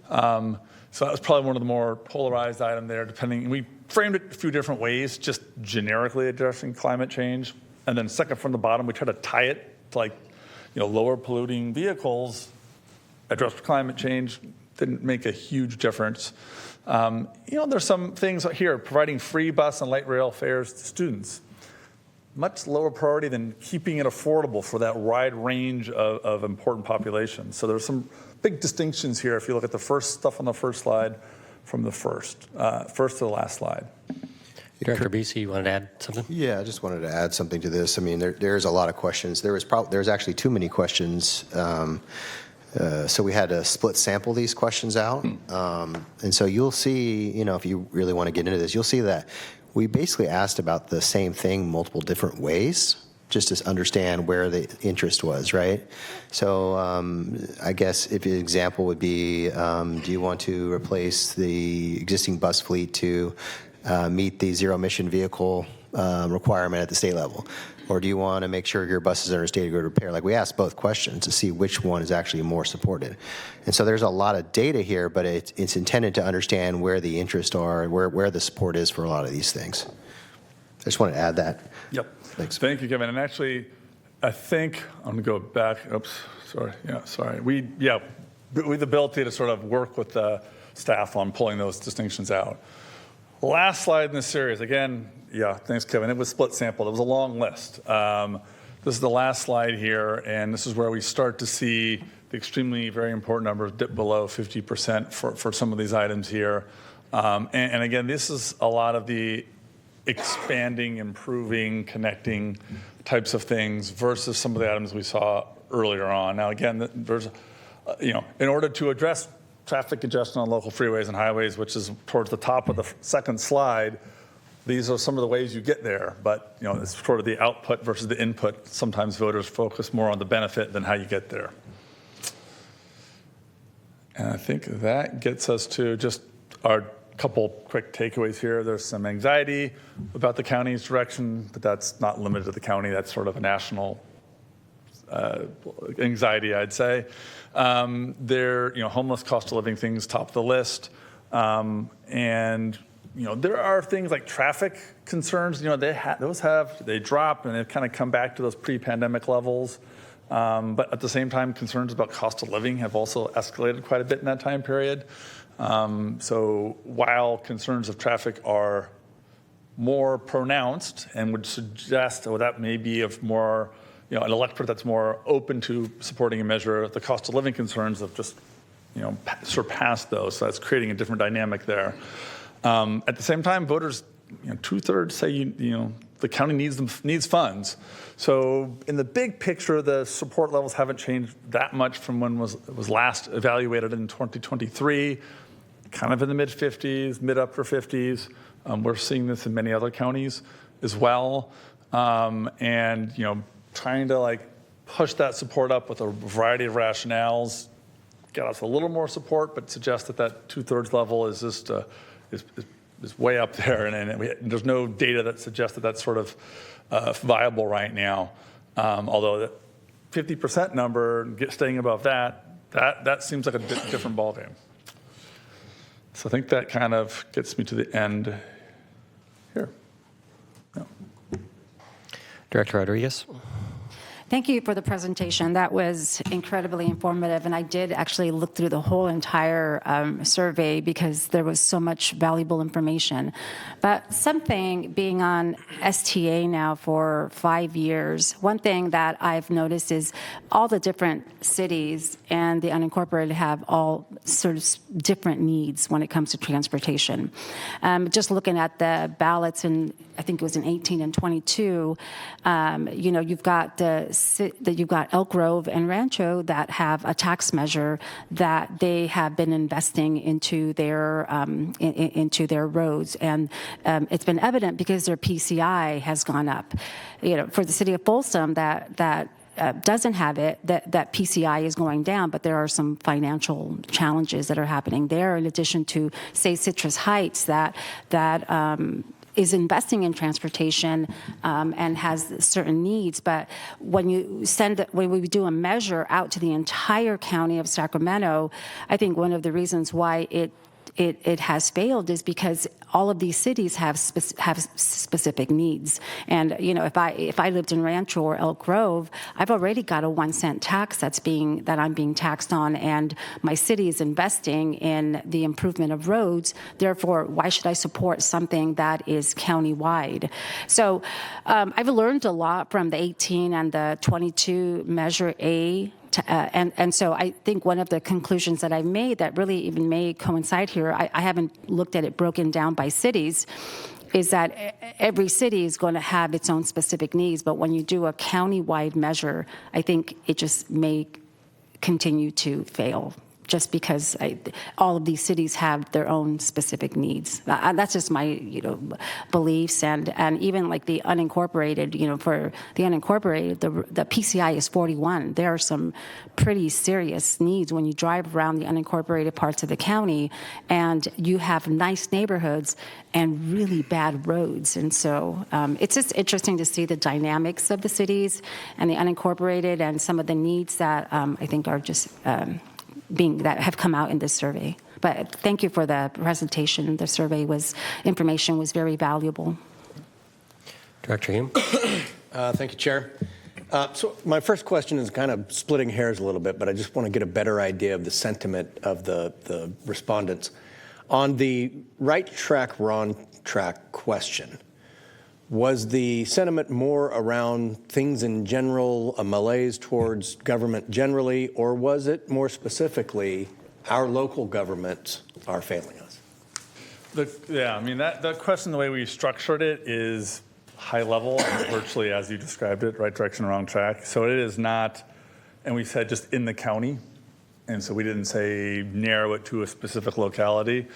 So that was probably one of the more polarized items there, we framed it a few different ways, just generically addressing climate change. And then second from the bottom, we try to tie it to lower polluting vehicles, address climate change, didn't make a huge difference. There's some things here, providing free bus and light rail fares to students. Much lower priority than keeping it affordable for that wide range of important populations. So there's some big distinctions here if you look at the first stuff on the first slide from the first to the last slide. Director Beasy, you wanted to add something? Yeah, I just wanted to add something to this. I mean, there's a lot of questions. There's actually too many questions. So we had to split sample these questions out. And so you'll see, if you really want to get into this, you'll see that we basically asked about the same thing multiple different ways, just to understand where the interest was, right? So I guess if an example would be, do you want to replace the existing bus fleet to meet the zero emission vehicle requirement at the state level? Or do you want to make sure your buses are in state of good repair? Like, we asked both questions to see which one is actually more supported. And so there's a lot of data here, but it's intended to understand where the interests are, where the support is for a lot of these things. I just wanted to add that. Yep. Thanks. Thank you, Kevin. And actually, I think I'm going to go back. Oops, sorry. Yeah, sorry. We have the ability to sort of work with the staff on pulling those distinctions out. Last slide in this series, again, yeah, thanks, Kevin. It was split sample. It was a long list. This is the last slide here, and this is where we start to see the extremely very important numbers dip below 50% for some of these items here. And again, this is a lot of the expanding, improving, connecting types of things versus some of the items we saw earlier on. Now, again, there's, in order to address traffic congestion on local freeways and highways, which is towards the top of the second slide, these are some of the ways you get there. But it's sort of the output versus the input. Sometimes voters focus more on the benefit than how you get there. And I think that gets us to just our couple quick takeaways here. There's some anxiety about the county's direction, but that's not limited to the county. That's sort of a national anxiety, I'd say. Homeless, cost of living things top of the list. And there are things like traffic concerns. They drop and they've kind of come back to those pre-pandemic levels. But at the same time, concerns about cost of living have also escalated quite a bit in that time period. So while concerns of traffic are more pronounced and would suggest that may be of more, an electorate that's more open to supporting a measure, the cost of living concerns have just, surpassed those. So that's creating a different dynamic there. At the same time, voters, 2/3 say, the county needs funds. So in the big picture, the support levels haven't changed that much from when it was last evaluated in 2023, kind of in the mid-50s, mid-upper 50s. We're seeing this in many other counties as well. Trying to push that support up with a variety of rationales, get us a little more support, but suggest that 2/3 level is just is way up there, and there's no data that suggests that that's sort of viable right now. Although the 50% number, staying above that seems like a different ballgame. So I think that kind of gets me to the end here. Yeah. Director Rodriguez. Thank you for the presentation. That was incredibly informative, and I did actually look through the whole entire survey because there was so much valuable information. But something, being on STA now for 5 years, one thing that I've noticed is all the different cities and the unincorporated have all sort of different needs when it comes to transportation. Just looking at the ballots, and I think it was in 18 and 22, you've got Elk Grove and Rancho that have a tax measure that they have been investing into their roads, and it's been evident because their PCI has gone up. For the city of Folsom, that doesn't have it, that PCI is going down, but there are some financial challenges that are happening there, in addition to, say, Citrus Heights that is investing in transportation and has certain needs. But when we do a measure out to the entire county of Sacramento, I think one of the reasons why it has failed is because all of these cities have specific needs. And if I lived in Rancho or Elk Grove, I've already got a 1 cent tax that I'm being taxed on, and my city is investing in the improvement of roads. Therefore, why should I support something that is countywide? So I've learned a lot from the 18 and the 22 Measure A. And so I think one of the conclusions that I've made that really even may coincide here, I haven't looked at it broken down by cities, is that every city is going to have its own specific needs. But when you do a county-wide measure, I think it just may continue to fail, just because all of these cities have their own specific needs. That's just my, beliefs, and even like the unincorporated, for the unincorporated, the PCI is 41. There are some pretty serious needs when you drive around the unincorporated parts of the county, and you have nice neighborhoods and really bad roads. And so it's just interesting to see the dynamics of the cities and the unincorporated, and some of the needs that I think are just that have come out in this survey. But thank you for the presentation. The survey information was very valuable. Director Hume. Thank you, Chair. So my first question is kind of splitting hairs a little bit, but I just want to get a better idea of the sentiment of the respondents. On the right track, wrong track question, was the sentiment more around things in general, a malaise towards government generally, or was it more specifically our local governments are failing us? That question, the way we structured it, is high level, virtually as you described it, right direction, wrong track. So it is not, and we said just in the county, and so we didn't say narrow it to a specific locality.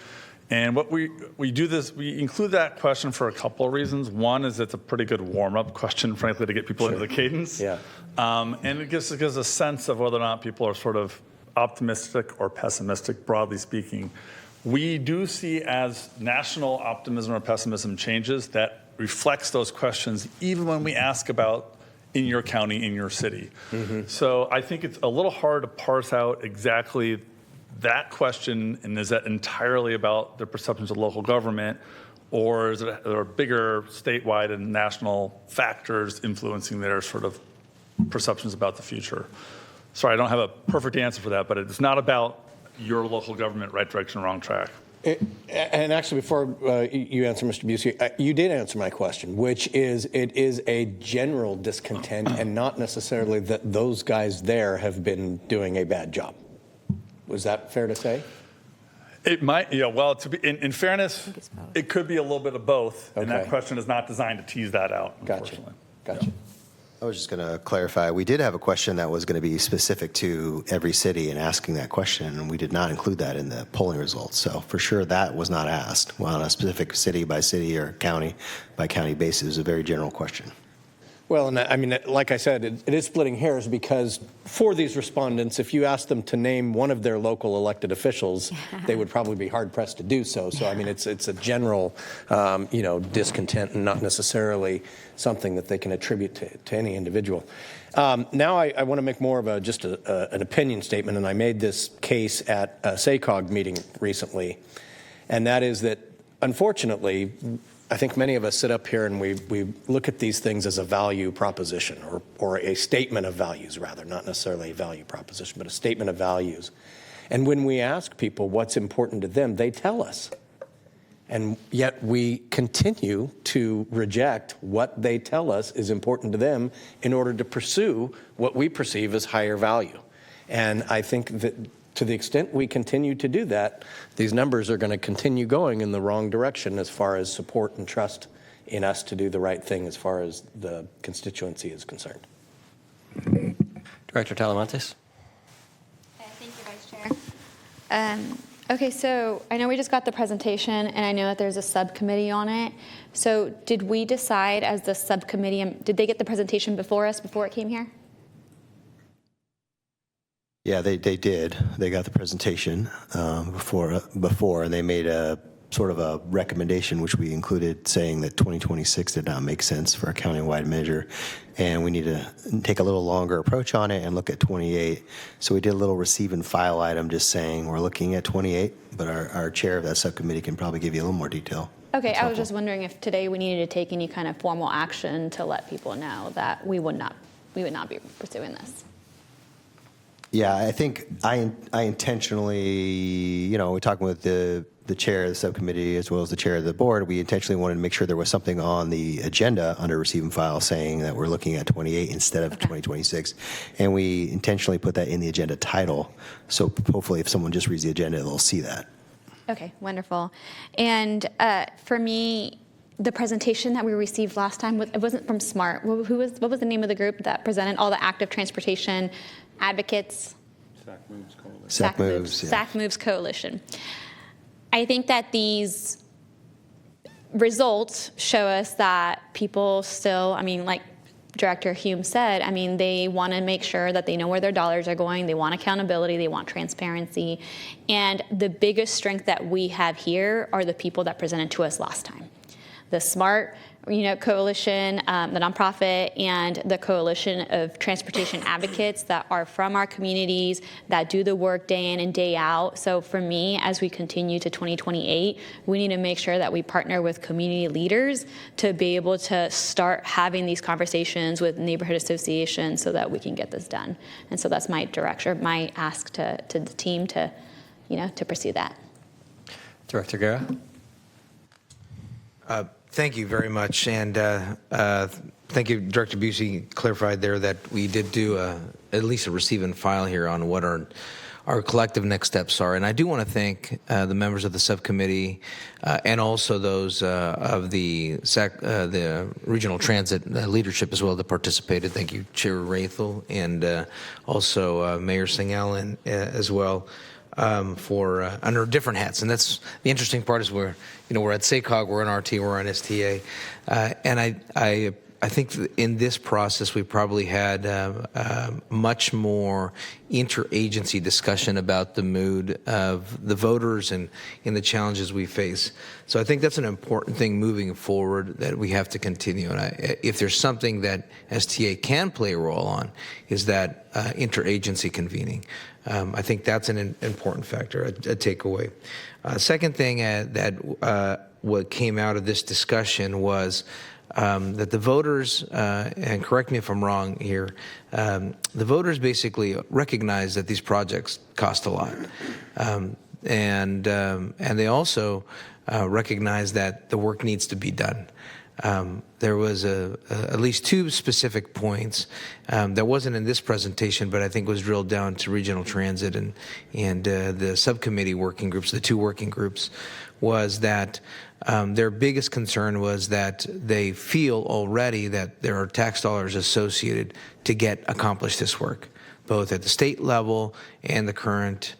And what we do this, we include that question for a couple of reasons. One is it's a pretty good warm-up question, frankly, to get people into the cadence. Yeah. And it gives a sense of whether or not people are sort of optimistic or pessimistic, broadly speaking. We do see as national optimism or pessimism changes that reflects those questions even when we ask about in your county, in your city. So I think it's a little hard to parse out exactly that question, and is that entirely about the perceptions of local government, or is it there are bigger statewide and national factors influencing their sort of perceptions about the future? Sorry, I don't have a perfect answer for that, but it's not about your local government, right direction, wrong track. And actually, before you answer, Mr. Busey, you did answer my question, which is it is a general discontent and not necessarily that those guys there have been doing a bad job. Was that fair to say? It might, yeah, well, to be, in fairness, it could be a little bit of both, and that Okay. question is not designed to tease that out, Gotcha. unfortunately. Gotcha. I was just going to clarify. We did have a question that was going to be specific to every city and asking that question, and we did not include that in the polling results. So for sure, that was not asked. Well, on a specific city by city or county by county basis, it was a very general question. Well, and I mean, like I said, it is splitting hairs because for these respondents, if you ask them to name one of their local elected officials, they would probably be hard pressed to do so. So, I mean, it's a general, discontent and not necessarily something that they can attribute to any individual. Now I want to make more of an opinion statement, and I made this case at a SACOG meeting recently, and that is that, unfortunately, I think many of us sit up here and we look at these things as a value proposition or a statement of values, rather, not necessarily a value proposition, but a statement of values. And when we ask people what's important to them, they tell us. And yet we continue to reject what they tell us is important to them in order to pursue what we perceive as higher value. And I think that to the extent we continue to do that, these numbers are going to continue going in the wrong direction as far as support and trust in us to do the right thing as far as the constituency is concerned. Director Talamantes. Thank you, Vice Chair. Okay, so I know we just got the presentation, and I know that there's a subcommittee on it. So did we decide as the subcommittee, did they get the presentation before us, before it came here? Yeah, they did. They got the presentation before, and they made a sort of a recommendation, which we included, saying that 2026 did not make sense for a county-wide measure, and we need to take a little longer approach on it and look at 28. So we did a little receive and file item just saying we're looking at 28, but our chair of that subcommittee can probably give you a little more detail. Okay, I was just wondering if today we needed to take any kind of formal action to let people know that we would not be pursuing this. Yeah, I think I intentionally, we're talking with the chair of the subcommittee as well as the chair of the board, we intentionally wanted to make sure there was something on the agenda under receive and file saying that we're looking at 28 instead of 2026. And we intentionally put that in the agenda title. So hopefully if someone just reads the agenda, they'll see that. Okay, wonderful. And for me, the presentation that we received last time, it wasn't from SMART. What was the name of the group that presented all the active transportation advocates? SAC Moves Coalition. SAC Moves, yeah. SAC Moves Coalition. I think that these results show us that people still, like Director Hume said, they want to make sure that they know where their dollars are going. They want accountability. They want transparency. And the biggest strength that we have here are the people that presented to us last time. The SMART coalition, the nonprofit, and the coalition of transportation advocates that are from our communities, that do the work day in and day out. So for me, as we continue to 2028, we need to make sure that we partner with community leaders to be able to start having these conversations with neighborhood associations so that we can get this done. And so that's my direction, my ask to the team to pursue that. Director Guerra. Thank you very much, and thank you, Director Busey clarified there that we did do at least a receive and file here on what our collective next steps are. And I do want to thank the members of the subcommittee and also those of the regional transit leadership as well that participated. Thank you, Chair Rathel, and also Mayor Singel as well. For under different hats, and that's the interesting part is we're at SACOG, we're in RT, we're on STA, and I I think in this process we probably had much more interagency discussion about the mood of the voters and the challenges we face. So I think that's an important thing moving forward that we have to continue. And if there's something that STA can play a role on, is that interagency convening. I think that's an important factor, a takeaway. Second thing that what came out of this discussion was that the voters, and correct me if I'm wrong here, the voters basically recognize that these projects cost a lot. And they also recognize that the work needs to be done. There was at least two specific points that wasn't in this presentation, but I think was drilled down to regional transit and the subcommittee working groups, the two working groups, was that their biggest concern was that they feel already that there are tax dollars associated to get accomplished this work, both at the state level and the current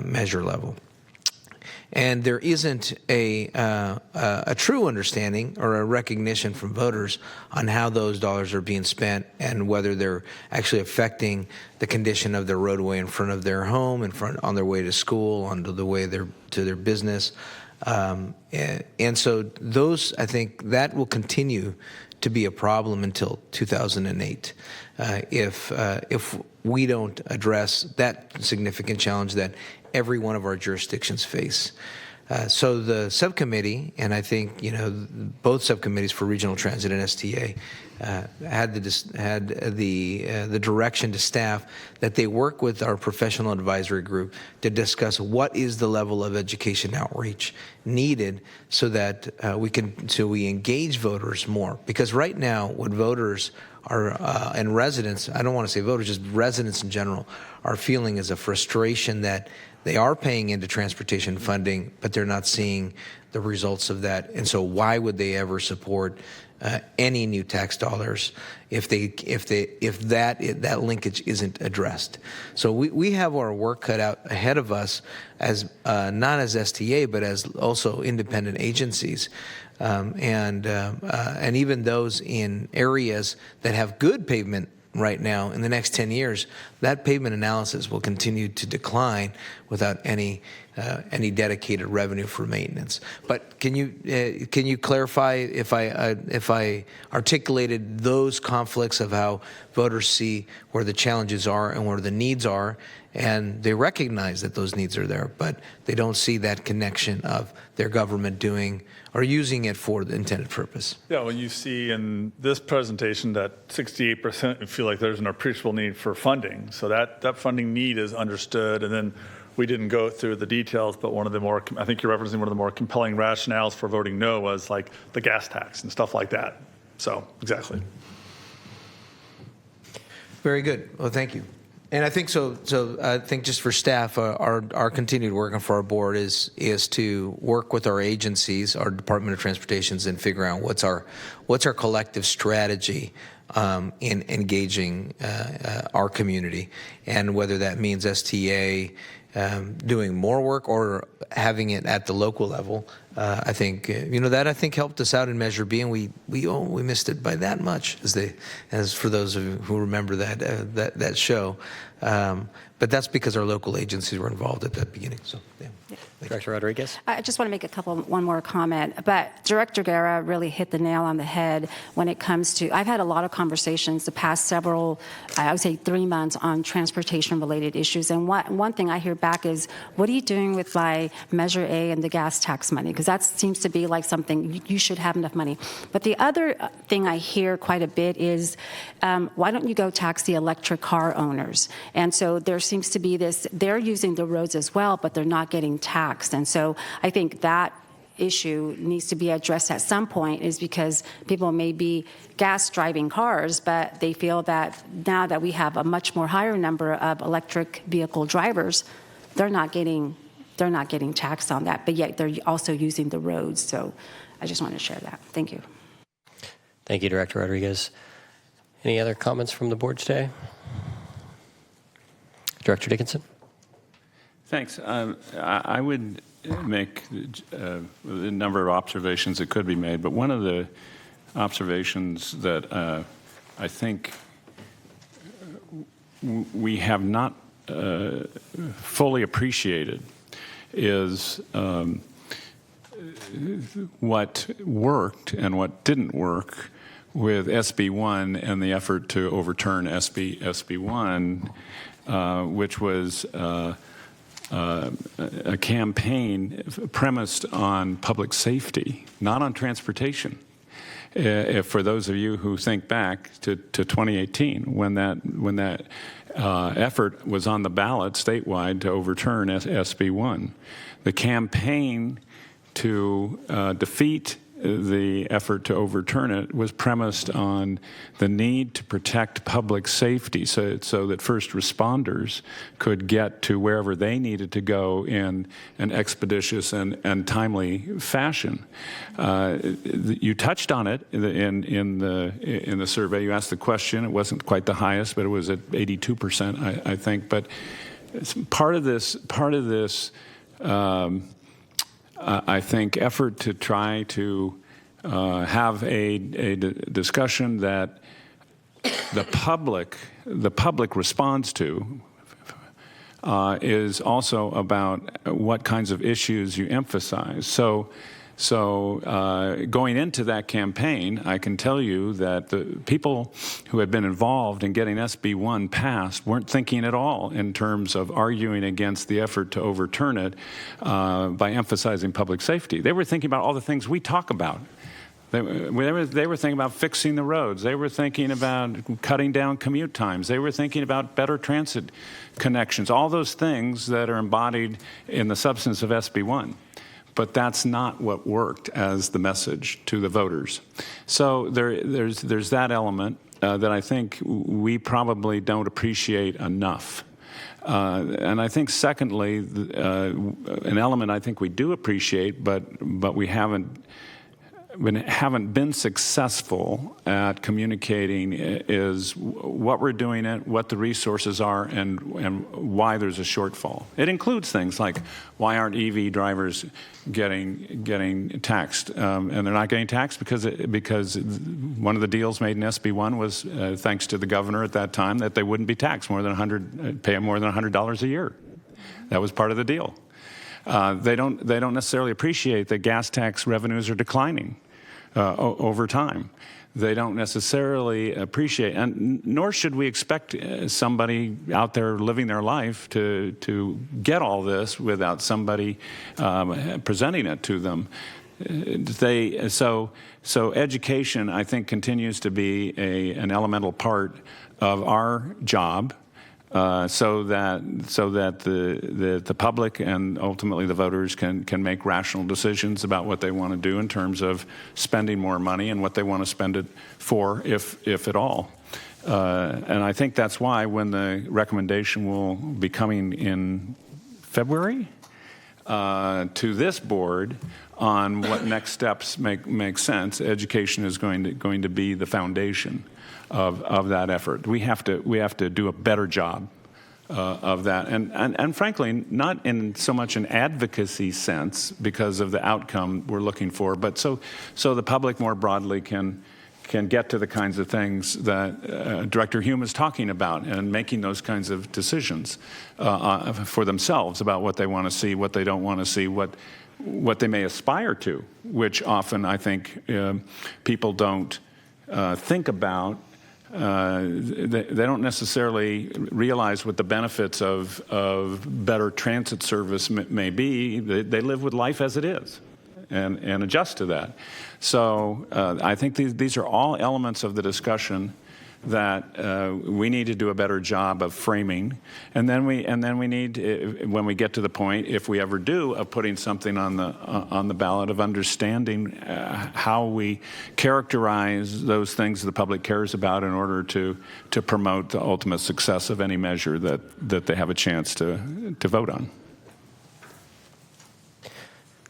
measure level. And there isn't a true understanding or a recognition from voters on how those dollars are being spent and whether they're actually affecting the condition of their roadway in front of their home, on their way to school, on the way to their business. And so those, I think, that will continue to be a problem until 2008 if we don't address that significant challenge that every one of our jurisdictions face. So the subcommittee, and I think both subcommittees for regional transit and STA had the direction to staff that they work with our professional advisory group to discuss what is the level of education outreach needed so that we engage voters more. Because right now, what voters are and residents, I don't want to say voters, just residents in general, are feeling is a frustration that they are paying into transportation funding, but they're not seeing the results of that. And so why would they ever support any new tax dollars if that linkage isn't addressed? So we have our work cut out ahead of us as not as STA, but as also independent agencies. And even those in areas that have good pavement right now, in the next 10 years, that pavement analysis will continue to decline without any dedicated revenue for maintenance. But can you clarify if I articulated those conflicts of how voters see where the challenges are and where the needs are, and they recognize that those needs are there, but they don't see that connection of their government doing or using it for the intended purpose? Yeah, when you see in this presentation that 68% feel like there's an appreciable need for funding, so that funding need is understood, and then we didn't go through the details, but one of the more, I think you're referencing one of the more compelling rationales for voting no was like the gas tax and stuff like that. So, exactly. Very good. Well, thank you. And I think so I think just for staff, our continued work and for our board is to work with our agencies, our Department of Transportations, and figure out what's our collective strategy in engaging our community, and whether that means STA doing more work or having it at the local level. I think that I think helped us out in Measure B, and we missed it by that much, as for those of you who remember that show. But that's because our local agencies were involved at that beginning. So, yeah. Director Rodriguez. I just want to make one more comment, but Director Guerra really hit the nail on the head when it comes to, I've had a lot of conversations the past several, I would say 3 months, on transportation-related issues, and one thing I hear back is, what are you doing with my Measure A and the gas tax money? Because that seems to be like something, you should have enough money. But the other thing I hear quite a bit is, why don't you go tax the electric car owners? And so there seems to be this, they're using the roads as well, but they're not getting taxed. And so I think that issue needs to be addressed at some point, is because people may be gas driving cars, but they feel that now that we have a much more higher number of electric vehicle drivers, they're not getting taxed on that, but yet they're also using the roads. So I just want to share that. Thank you. Thank you, Director Rodriguez. Any other comments from the board today? Director Dickinson. Thanks. I would make a number of observations that could be made, but one of the observations that I think we have not fully appreciated is what worked and what didn't work with SB1 and the effort to overturn SB1, which was a campaign premised on public safety, not on transportation. For those of you who think back to 2018, when that effort was on the ballot statewide to overturn SB1, the campaign to defeat the effort to overturn it was premised on the need to protect public safety so that first responders could get to wherever they needed to go in an expeditious and timely fashion. You touched on it in the survey. You asked the question. It wasn't quite the highest, but it was at 82%, I think. But part of this I think, effort to try to have a discussion that the public responds to is also about what kinds of issues you emphasize. So going into that campaign, I can tell you that the people who had been involved in getting SB1 passed weren't thinking at all in terms of arguing against the effort to overturn it by emphasizing public safety. They were thinking about all the things we talk about. They were thinking about fixing the roads. They were thinking about cutting down commute times. They were thinking about better transit connections, all those things that are embodied in the substance of SB1. But that's not what worked as the message to the voters. So there's that element that I think we probably don't appreciate enough. And I think, secondly, an element I think we do appreciate, but we haven't been successful at communicating is what we're doing it, what the resources are, and why there's a shortfall. It includes things like why aren't EV drivers getting taxed, and they're not getting taxed because one of the deals made in SB1 was thanks to the governor at that time that they wouldn't be taxed pay more than $100 a year. That was part of the deal. They don't necessarily appreciate that gas tax revenues are declining over time. They don't necessarily appreciate, and nor should we expect somebody out there living their life to get all this without somebody presenting it to them. So education, I think, continues to be an elemental part of our job. So that the public and ultimately the voters can make rational decisions about what they want to do in terms of spending more money and what they want to spend it for, if at all. And I think that's why when the recommendation will be coming in February to this board on what next steps make sense, education is going to be the foundation of that effort. We have to do a better job of that, and frankly, not in so much an advocacy sense because of the outcome we're looking for, but so the public more broadly can get to the kinds of things that Director Hume is talking about and making those kinds of decisions for themselves about what they want to see, what they don't want to see, what they may aspire to, which often I think people don't think about. They don't necessarily realize what the benefits of better transit service may be. They live with life as it is and adjust to that. So I think these are all elements of the discussion that we need to do a better job of framing, and then we need, when we get to the point, if we ever do, of putting something on the ballot, of understanding how we characterize those things the public cares about in order to promote the ultimate success of any measure that they have a chance to vote on.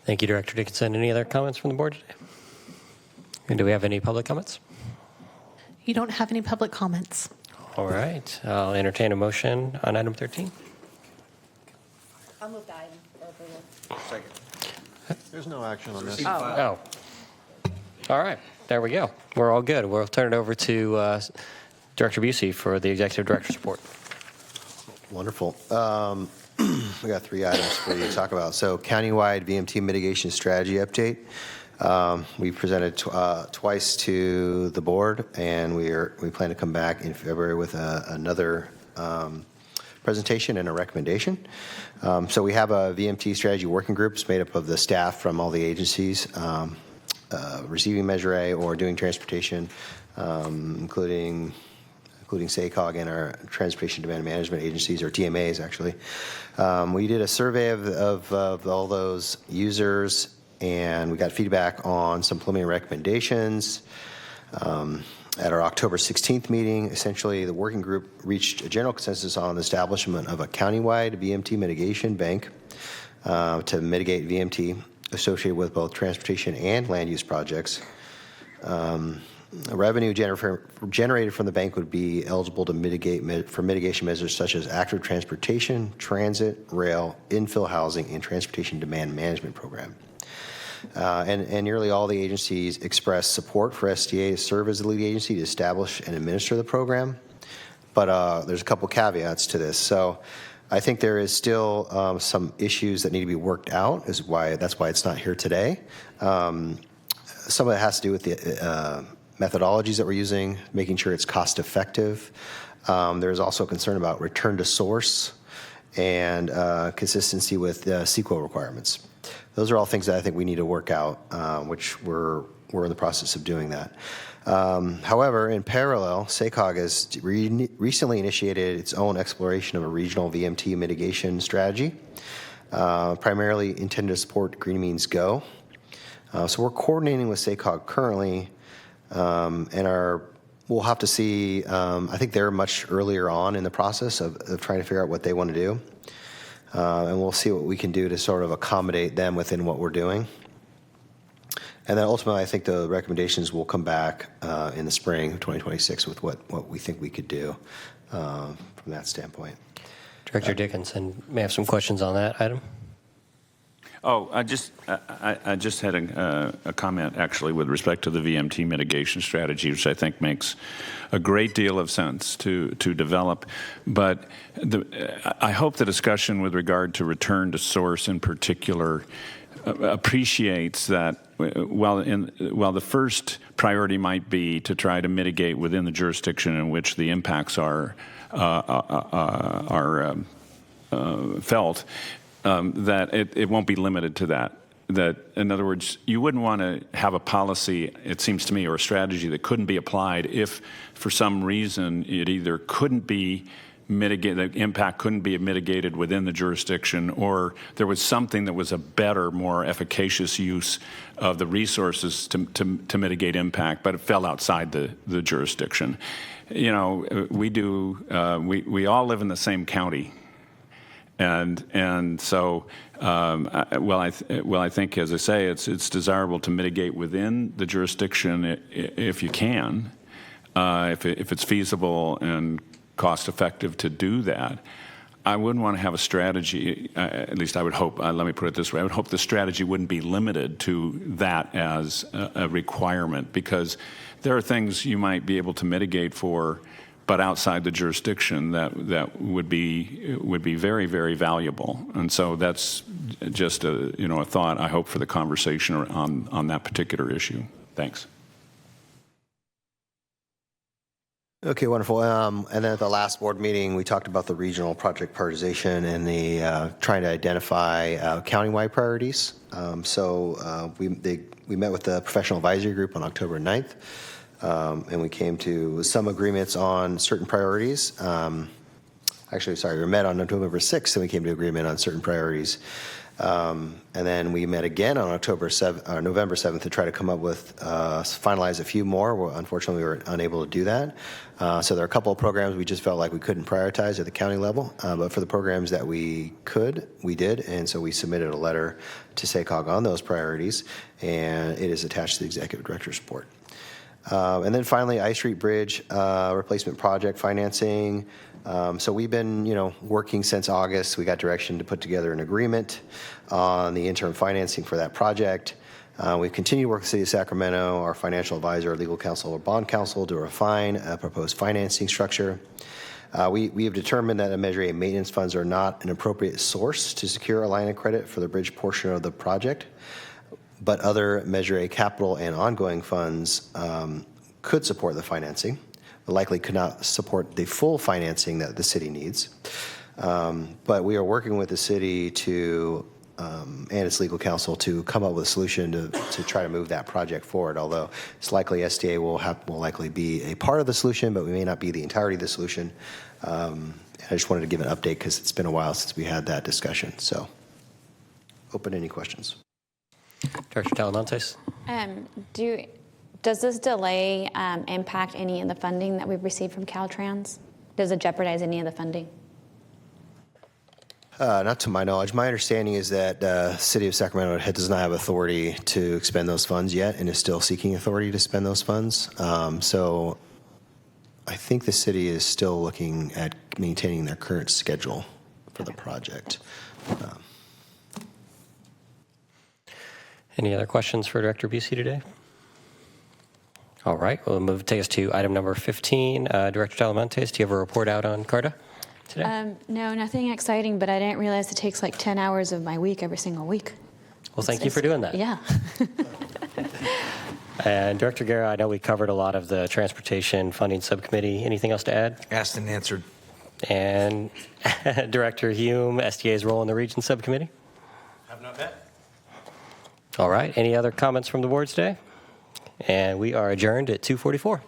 Thank you, Director Dickinson. Any other comments from the board today? And do we have any public comments? You don't have any public comments. All right. I'll entertain a motion on item 13. I'll move the item for approval. Second. There's no action on this. Oh. All right, there we go. We're all good. We'll turn it over to Director Busey for the Executive Director's report. Wonderful. We got 3 items for you to talk about. So countywide VMT mitigation strategy update. We presented twice to the board, and we plan to come back in February with another presentation and a recommendation. So we have a VMT strategy working group. It's made up of the staff from all the agencies, receiving Measure A or doing transportation, including SACOG and our Transportation Demand Management Agencies, or TMAs, actually. We did a survey of all those users, and we got feedback on some preliminary recommendations. At our October 16th meeting, essentially the working group reached a general consensus on the establishment of a countywide VMT mitigation bank to mitigate VMT associated with both transportation and land use projects. Revenue generated from the bank would be eligible to for mitigation measures such as active transportation, transit, rail, infill housing, and transportation demand management program. And nearly all the agencies expressed support for SDA to serve as the lead agency to establish and administer the program. But there's a couple caveats to this. So I think there is still some issues that need to be worked out. That's why it's not here today. Some of it has to do with the methodologies that we're using, making sure it's cost effective. There's also concern about return to source and consistency with CEQA requirements. Those are all things that I think we need to work out, which we're in the process of doing that. However, in parallel, SACOG has recently initiated its own exploration of a regional VMT mitigation strategy, primarily intended to support Green Means Go. So we're coordinating with SACOG currently, and we'll have to see. I think they're much earlier on in the process of trying to figure out what they want to do. And we'll see what we can do to sort of accommodate them within what we're doing. And then ultimately, I think the recommendations will come back in the spring of 2026 with what we think we could do from that standpoint. Director Dickinson may have some questions on that item. Oh, I just had a comment, actually, with respect to the VMT mitigation strategy, which I think makes a great deal of sense to develop. But I hope the discussion with regard to return to source in particular appreciates that while the first priority might be to try to mitigate within the jurisdiction in which the impacts are felt, that it won't be limited to that. That, in other words, you wouldn't want to have a policy, it seems to me, or a strategy that couldn't be applied if, for some reason, it either couldn't be mitigated, the impact couldn't be mitigated within the jurisdiction, or there was something that was a better, more efficacious use of the resources to mitigate impact, but it fell outside the jurisdiction. You know, we all live in the same county. And so, I think, as I say, it's desirable to mitigate within the jurisdiction if you can, if it's feasible and cost effective to do that. I wouldn't want to have a strategy, at least I would hope, let me put it this way, I would hope the strategy wouldn't be limited to that as a requirement, because there are things you might be able to mitigate for, but outside the jurisdiction that would be very, very valuable. And so that's just a thought, I hope, for the conversation on that particular issue. Thanks. Okay, wonderful. And then at the last board meeting, we talked about the regional project prioritization and the trying to identify countywide priorities. We met with the professional advisory group on October 9th. And we came to some agreements on certain priorities. We met on November 6th, and we came to agreement on certain priorities. And then we met again on November 7th to try to come up with, finalize a few more. Well, unfortunately, we were unable to do that. So there are a couple of programs we just felt like we couldn't prioritize at the county level. But for the programs that we could, we did. And so we submitted a letter to SACOG on those priorities, and it is attached to the executive director's report. And then finally, I Street Bridge replacement project financing. So we've been, working since August. We got direction to put together an agreement on the interim financing for that project. We continue to work with the City of Sacramento, our financial advisor, legal counsel, or bond counsel to refine a proposed financing structure. We have determined that Measure A maintenance funds are not an appropriate source to secure a line of credit for the bridge portion of the project, but other Measure A capital and ongoing funds could support the financing, but likely could not support the full financing that the city needs. But we are working with the city to and its legal counsel to come up with a solution to try to move that project forward, although it's likely SDA will likely be a part of the solution, but we may not be the entirety of the solution. I just wanted to give an update because it's been a while since we had that discussion. So open any questions. Director Talamantes. Does this delay impact any of the funding that we've received from Caltrans? Does it jeopardize any of the funding? Not to my knowledge. My understanding is that the City of Sacramento does not have authority to expend those funds yet and is still seeking authority to spend those funds. So I think the city is still looking at maintaining their current schedule for the project. Any other questions for Director Busey today? All right, we'll take us to item number 15. Director Talamantes, do you have a report out on CARTA today? No, nothing exciting, but I didn't realize it takes like 10 hours of my week every single week. Well, thank you for doing that. Yeah. And Director Guerra, I know we covered a lot of the Transportation Funding Subcommittee. Anything else to add? Asked and answered. And Director Hume, SDA's role in the Region Subcommittee? Have not met. All right, any other comments from the board today? And we are adjourned at 2:44.